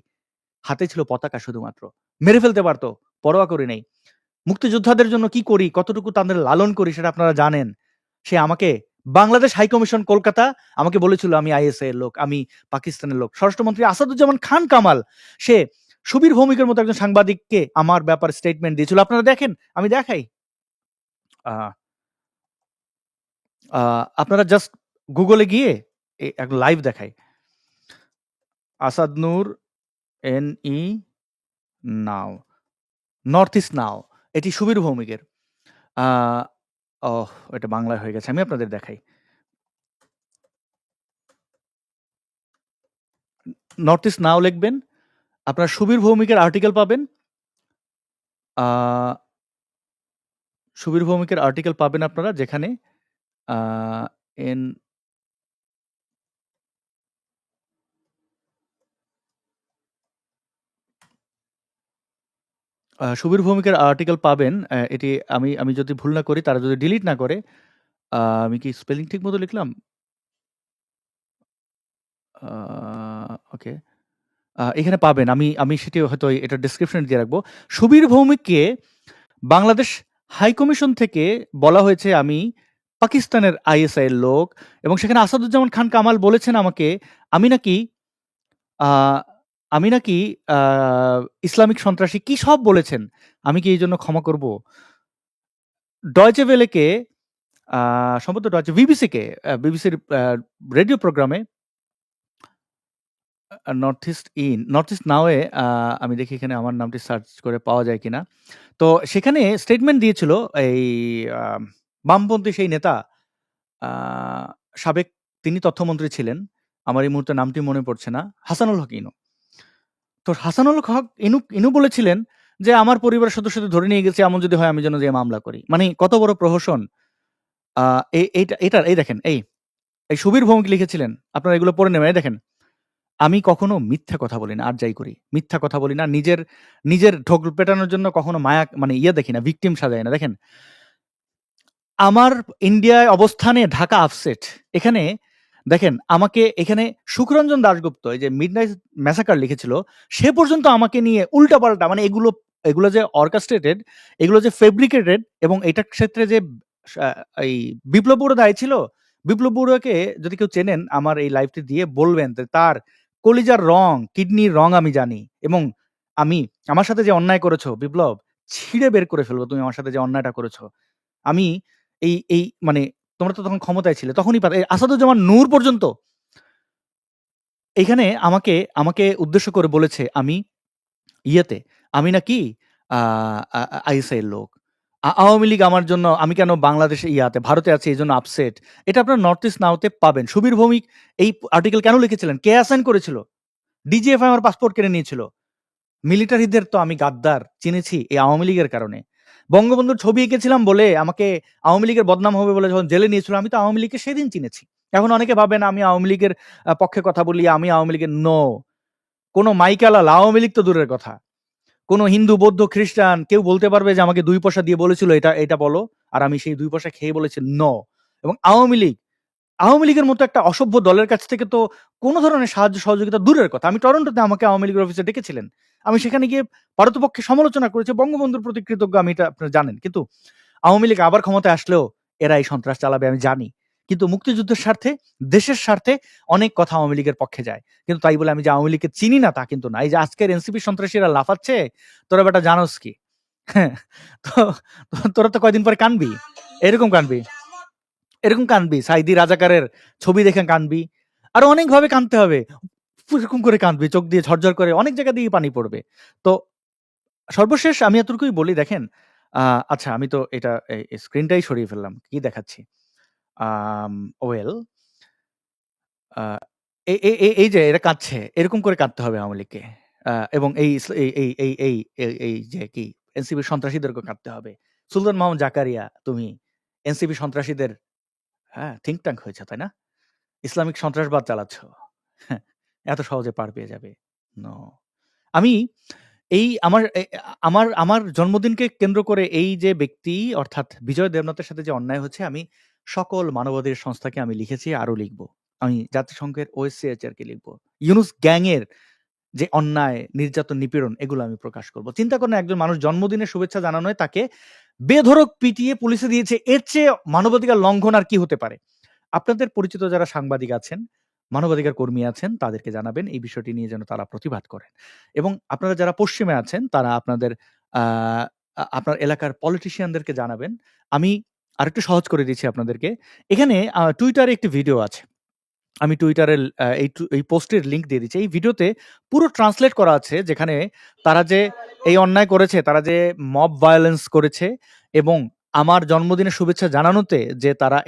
হাতে ছিল পতাকা শুধুমাত্র। মেরে ফেলতে পারতো, পরোয়া করি নাই। মুক্তিযোদ্ধাদের জন্য কি করি, কতটুকু তাদের লালন করি সেটা আপনারা জানেন। সে আমাকে বাংলাদেশ হাই কমিশন কলকাতা আমাকে বলেছিল আমি আইএসআই এর লোক, আমি পাকিস্তানের লোক। স্বরাষ্ট্রমন্ত্রী আসাদুজ্জামান খান কামাল সে সুবীর ভৌমিকের মতো একজন সাংবাদিককে আমার ব্যাপারে স্টেটমেন্ট দিয়েছিল। আপনারা দেখেন, আমি দেখাই। আ আ আপনারা জাস্ট গুগলে গিয়ে একটা লাইভ দেখাই। আসাদ নূর NE নাও, নর্থ ইস্ট নাও। এটি সুবীর ভৌমিকের। আ ওহ! এটা বাংলায় হয়ে গেছে। আমি আপনাদের দেখাই। নর্থ ইস্ট নাও লিখবেন। আপনারা সুবীর ভৌমিকের আর্টিকেল পাবেন। আ সুবীর ভৌমিকের আর্টিকেল পাবেন আপনারা যেখানে আ এন সুবীর ভৌমিকের আর্টিকেল পাবেন। এটি আমি যদি ভুল না করি, তারা যদি ডিলিট না করে, আমি কি স্পেলিং ঠিক মতো লিখলাম? আ ওকে। এখানে পাবেন। আমি সেটি হয়তো এটা ডেসক্রিপশনে দিয়ে রাখবো। সুবীর ভৌমিককে বাংলাদেশ হাই কমিশন থেকে বলা হয়েছে আমি পাকিস্তানের আইএসআই এর লোক, এবং সেখানে আসাদুজ্জামান খান কামাল বলেছেন আমাকে আমি নাকি আ আমি নাকি আ ইসলামিক সন্ত্রাসী কি সব বলেছেন। আমি কি এইজন্য ক্ষমা করব? ডয়েচে ভেলেকে সম্ভবত বিবিসিকে বিবিসির রেডিও প্রোগ্রামে নর্থ ইস্ট নাও এ আমি দেখি এখানে আমার নামটি সার্চ করে পাওয়া যায় কিনা। তো সেখানে স্টেটমেন্ট দিয়েছিল এই আ বামপন্থী সেই নেতা, আ সাবেক তিনি তথ্যমন্ত্রী ছিলেন। আমার এই মুহূর্তে নামটি মনে পড়ছে না। হাসানুল হক ইনু। তো হাসানুল হক ইনু বলেছিলেন যে, "আমার পরিবারের সদস্যদের ধরে নিয়ে গেছে, এমন যদি হয় আমি যেন যেয়ে মামলা করি।" মানে কত বড় প্রহসন। আ এ এইটা এটার এই দেখেন, এই সুবীর ভৌমিক লিখেছিলেন। আপনারা এগুলো পড়ে নেবেন। এই দেখেন, আমি কখনো মিথ্যা কথা বলি না। আর যাই করি। মিথ্যা কথা বলি না। নিজের ঢোক পেটানোর জন্য কখনো মায়া মানে দেখি না, ভিকটিম সাজাই না। দেখেন, আমার ইন্ডিয়ায় অবস্থানে ঢাকা আপসেট। এখানে দেখেন, আমাকে এখানে সুখরঞ্জন দাশগুপ্ত এই যে মিডনাইট ম্যাসাকার লিখেছিল, সে পর্যন্ত আমাকে নিয়ে উল্টাপাল্টা, মানে এগুলো যে অর্কেস্ট্রেটেড, এগুলো যে ফেব্রিকেটেড, এবং এটার ক্ষেত্রে যে এই বিপ্লব বড়ুয়া দায়ী ছিল। বিপ্লব বড়ুয়াকে যদি কেউ চেনেন, আমার এই লাইভটি দিয়ে বলবেন যে তার কলিজার রং, কিডনির রং আমি জানি, এবং আমার সাথে যে অন্যায় করেছো বিপ্লব, ছিঁড়ে বের করে ফেলবো তুমি আমার সাথে যে অন্যায়টা করেছো। আমি এই মানে তোমরা তো তখন ক্ষমতায় ছিলে, তখনই আসাদুজ্জামান নূর পর্যন্ত এখানে আমাকে আমাকে উদ্দেশ্য করে বলেছে আমি নাকি আইএসআই এর লোক। আওয়ামী লীগ আমার জন্য, আমি কেন বাংলাদেশে ভারতে আছি এই জন্য আপসেট। এটা আপনার নর্থ ইস্ট নাওতে পাবেন। সুবীর ভৌমিক এই আর্টিকেল কেন লিখেছিলেন? কে অ্যাসাইন করেছিল? ডিজিএফআই আমার পাসপোর্ট কেড়ে নিয়েছিল। মিলিটারিদের তো আমি গাদ্দার চিনেছি এই আওয়ামী লীগের কারণে। বঙ্গবন্ধুর ছবি এঁকেছিলাম বলে আমাকে আওয়ামী লীগের বদনাম হবে বলে যখন জেলে নিয়েছিল, আমি তো আওয়ামী লীগকে সেদিন চিনেছি। এখন অনেকে ভাবেন আমি আওয়ামী লীগের পক্ষে কথা বলি, আমি আওয়ামী লীগের কোনো মাইকালাল আওয়ামী লীগ তো দূরের কথা। কোনো হিন্দু, বৌদ্ধ, খ্রিস্টান কেউ বলতে পারবে যে আমাকে 2 পয়সা দিয়ে বলেছিল এটা বলো, আর আমি সেই 2 পয়সা খেয়ে বলেছি এবং আওয়ামী লীগের মতো একটা অসভ্য দলের কাছ থেকে তো কোনো ধরনের সাহায্য সহযোগিতা দূরের কথা। আমি টরন্টোতে আমাকে আওয়ামী লীগের অফিসে ডেকেছিলেন, আমি সেখানে গিয়ে পারতপক্ষে সমালোচনা করেছি, বঙ্গবন্ধুর প্রতি কৃতজ্ঞ, আমি এটা আপনারা জানেন। কিন্তু আওয়ামী লীগ আবার ক্ষমতায় আসলেও এরা এই সন্ত্রাস চালাবে আমি জানি। কিন্তু মুক্তিযুদ্ধের স্বার্থে, দেশের স্বার্থে অনেক কথা আওয়ামী লীগের পক্ষে যায়। কিন্তু তাই বলে আমি যে আওয়ামী লীগকে চিনি না তা কিন্তু না। এই যে আজকের এনসিপি সন্ত্রাসীরা লাফাচ্ছে, তোরা বেটা জানোস কি? হ্যাঁ, তো তোরা তো কয়দিন পরে কানবি, এরকম কানবি সাইদি রাজাকারের ছবি দেখে কানবি, আরো অনেকভাবে কানতে হবে, এরকম করে কাঁদবি, চোখ দিয়ে ঝরঝর করে, অনেক জায়গা দিয়ে পানি পড়বে। তো সর্বশেষ আমি এতটুকুই বলি, দেখেন, আচ্ছা আমি তো এটা স্ক্রিনটাই সরিয়ে ফেললাম, কি দেখাচ্ছি? ওয়েল, এই যে এরা কাঁদছে, এরকম করে কাঁদতে হবে আওয়ামী লীগকে, এবং এই যে কি এনসিপি সন্ত্রাসীদেরকে কাঁদতে হবে। সুলতান মোহাম্মদ জাকারিয়া, তুমি এনসিপি সন্ত্রাসীদের থিঙ্ক ট্যাঙ্ক হয়েছে, তাই না? ইসলামিক সন্ত্রাসবাদ চালাচ্ছ, এত সহজে পার পেয়ে যাবে? নো। আমি আমার জন্মদিনকে কেন্দ্র করে এই যে ব্যক্তি, অর্থাৎ বিজয় দেবনাথের সাথে যে অন্যায় হচ্ছে, আমি সকল মানবাধিকার সংস্থাকে আমি লিখেছি, আরো লিখবো। আমি জাতিসংঘের OSCHR কে লিখবো। ইউনুস গ্যাং এর যে অন্যায়, নির্যাতন, নিপীড়ন, এগুলো আমি প্রকাশ করব। চিন্তা করেন, একজন মানুষ জন্মদিনের শুভেচ্ছা জানানোয় তাকে বেধড়ক পিটিয়ে পুলিশে দিয়েছে, এর চেয়ে মানবাধিকার লঙ্ঘন আর কি হতে পারে? আপনাদের পরিচিত যারা সাংবাদিক আছেন, মানবাধিকার কর্মী আছেন, তাদেরকে জানাবেন এই বিষয়টি নিয়ে যেন তারা প্রতিবাদ করেন। এবং আপনারা যারা পশ্চিমে আছেন, তারা আপনাদের আপনার এলাকার পলিটিশিয়ানদেরকে জানাবেন। আমি আরেকটু সহজ করে দিচ্ছি আপনাদেরকে। এখানে টুইটারে একটি ভিডিও আছে। আমি টুইটারের এই পোস্টের লিঙ্ক দিয়ে দিচ্ছি। এই ভিডিওতে পুরো ট্রান্সলেট করা আছে, যেখানে তারা যে এই অন্যায় করেছে, তারা যে মব ভায়োলেন্স করেছে, এবং আমার জন্মদিনের শুভেচ্ছা জানানোতে যে তারা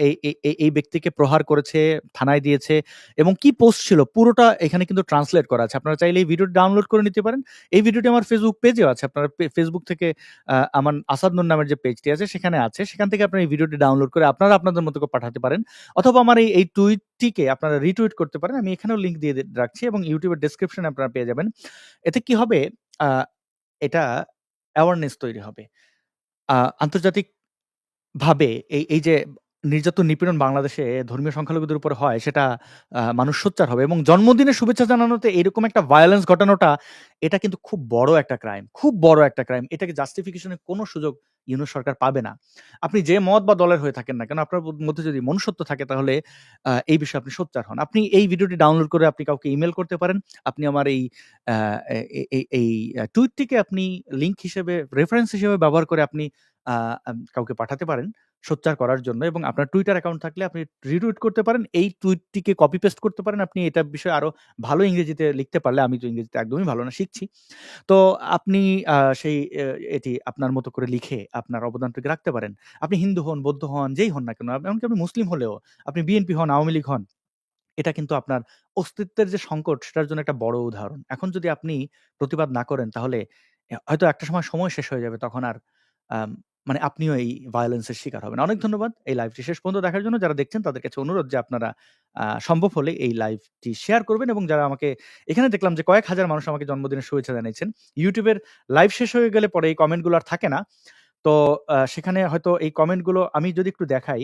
এই ব্যক্তিকে প্রহার করেছে, থানায় দিয়েছে, এবং কি পোস্ট ছিল পুরোটা এখানে কিন্তু ট্রান্সলেট করা আছে। আপনারা চাইলে এই ভিডিওটি ডাউনলোড করে নিতে পারেন। এই ভিডিওটি আমার ফেসবুক পেজেও আছে। আপনারা ফেসবুক থেকে আমার আসাদ নূর নামের যে পেজটি আছে সেখানে আছে, সেখান থেকে আপনারা এই ভিডিওটি ডাউনলোড করে আপনারা আপনাদের মতো করে পাঠাতে পারেন, অথবা আমার এই টুইটটিকে আপনারা রিটুইট করতে পারেন। আমি এখানেও লিঙ্ক দিয়ে রাখছি, এবং ইউটিউবের ডেসক্রিপশনে আপনারা পেয়ে যাবেন। এতে কি হবে, এটা অ্যাওয়ারনেস তৈরি হবে। আন্তর্জাতিক ভাবে এই যে নির্যাতন, নিপীড়ন বাংলাদেশে ধর্মীয় সংখ্যালঘুদের উপর হয়, সেটা মানুষ সোচ্চার হবে। এবং জন্মদিনের শুভেচ্ছা জানানোতে এরকম একটা ভায়োলেন্স ঘটানোটা, এটা কিন্তু খুব বড় একটা ক্রাইম, খুব বড় একটা ক্রাইম। এটাকে জাস্টিফিকেশনের কোনো সুযোগ ইউনূস সরকার পাবে না। আপনি যে মত বা দলের হয়ে থাকেন না কেন, আপনার মধ্যে যদি মনুষ্যত্ব থাকে, তাহলে এই বিষয়ে আপনি সোচ্চার হন। আপনি এই ভিডিওটি ডাউনলোড করে আপনি কাউকে ইমেল করতে পারেন। আপনি আমার এই টুইটটিকে আপনি লিঙ্ক হিসেবে, রেফারেন্স হিসেবে ব্যবহার করে আপনি কাউকে পাঠাতে পারেন সোচ্চার করার জন্য। এবং আপনার টুইটার অ্যাকাউন্ট থাকলে আপনি রিটুইট করতে পারেন, এই টুইটটিকে কপি পেস্ট করতে পারেন। আপনি এটার বিষয়ে আরো ভালো ইংরেজিতে লিখতে পারলে, আমি তো ইংরেজিতে একদমই ভালো না, শিখছি। তো আপনি সেই এটি আপনার মতো করে লিখে আপনার অবদানটুকু রাখতে পারেন। আপনি হিন্দু হন, বৌদ্ধ হন, যেই হন না কেন, এমনকি আপনি মুসলিম হলেও, আপনি বিএনপি হন, আওয়ামী লীগ হন, এটা কিন্তু আপনার অস্তিত্বের যে সংকট, সেটার জন্য একটা বড় উদাহরণ। এখন যদি আপনি প্রতিবাদ না করেন, তাহলে হয়তো একটা সময় শেষ হয়ে যাবে, তখন আর মানে আপনিও এই ভায়োলেন্সের শিকার হবেন। অনেক ধন্যবাদ এই লাইভটি শেষ পর্যন্ত দেখার জন্য। যারা দেখছেন তাদের কাছে অনুরোধ যে আপনারা সম্ভব হলে এই লাইভটি শেয়ার করবেন, এবং যারা আমাকে, এখানে দেখলাম যে কয়েক হাজার মানুষ আমাকে জন্মদিনের শুভেচ্ছা জানিয়েছেন। ইউটিউবের লাইভ শেষ হয়ে গেলে পরে এই কমেন্টগুলো আর থাকে না। তো সেখানে হয়তো এই কমেন্টগুলো আমি যদি একটু দেখাই,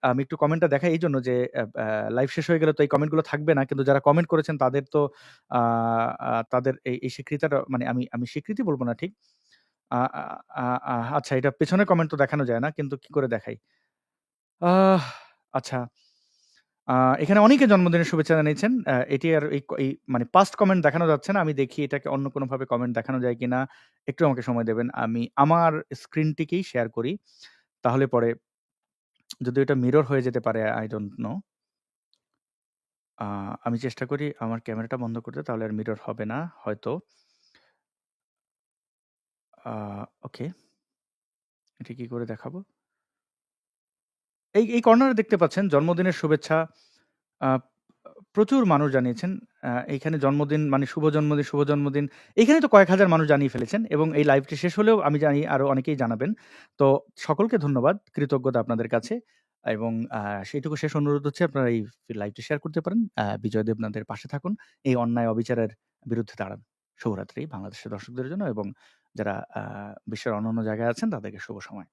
আমি একটু কমেন্টটা দেখাই এইজন্য যে লাইভ শেষ হয়ে গেলে তো এই কমেন্টগুলো থাকবে না। কিন্তু যারা কমেন্ট করেছেন তাদের তো আ আ তাদের এই স্বীকৃতিটা মানে আমি স্বীকৃতি বলব না ঠিক। আ আ আ আ আচ্ছা, এটা পেছনের কমেন্ট তো দেখানো যায় না। কিন্তু কি করে দেখাই? আহ আচ্ছা। আ এখানে অনেকে জন্মদিনের শুভেচ্ছা জানিয়েছেন। এটি আর এই মানে পাস্ট কমেন্ট দেখানো যাচ্ছে না। আমি দেখি এটাকে অন্য কোনোভাবে কমেন্ট দেখানো যায় কিনা। একটু আমাকে সময় দেবেন। আমি আমার স্ক্রিনটিকেই শেয়ার করি। তাহলে পরে যদিও এটা মিরর হয়ে যেতে পারে, I don't know. আ আমি চেষ্টা করি আমার ক্যামেরাটা বন্ধ করতে, তাহলে আর মিরর হবে না হয়তো। আ ওকে। এটা কি করে দেখাবো? এই কর্নারে দেখতে পাচ্ছেন জন্মদিনের শুভেচ্ছা আ প্রচুর মানুষ জানিয়েছেন। এইখানে জন্মদিন মানে শুভ জন্মদিন, শুভ জন্মদিন। এইখানে তো কয়েক হাজার মানুষ জানিয়ে ফেলেছেন এবং এই লাইভটি শেষ হলেও আমি জানি আরো অনেকেই জানাবেন। তো সকলকে ধন্যবাদ, কৃতজ্ঞতা আপনাদের কাছে এবং সেইটুকু শেষ অনুরোধ হচ্ছে আপনারা এই লাইভটি শেয়ার করতে পারেন। বিজয় দেবনাথের পাশে থাকুন। এই অন্যায় অবিচারের বিরুদ্ধে দাঁড়ান। শুভরাত্রি বাংলাদেশের দর্শকদের জন্য এবং যারা বিশ্বের অন্যান্য জায়গায় আছেন তাদেরকে শুভ সময়।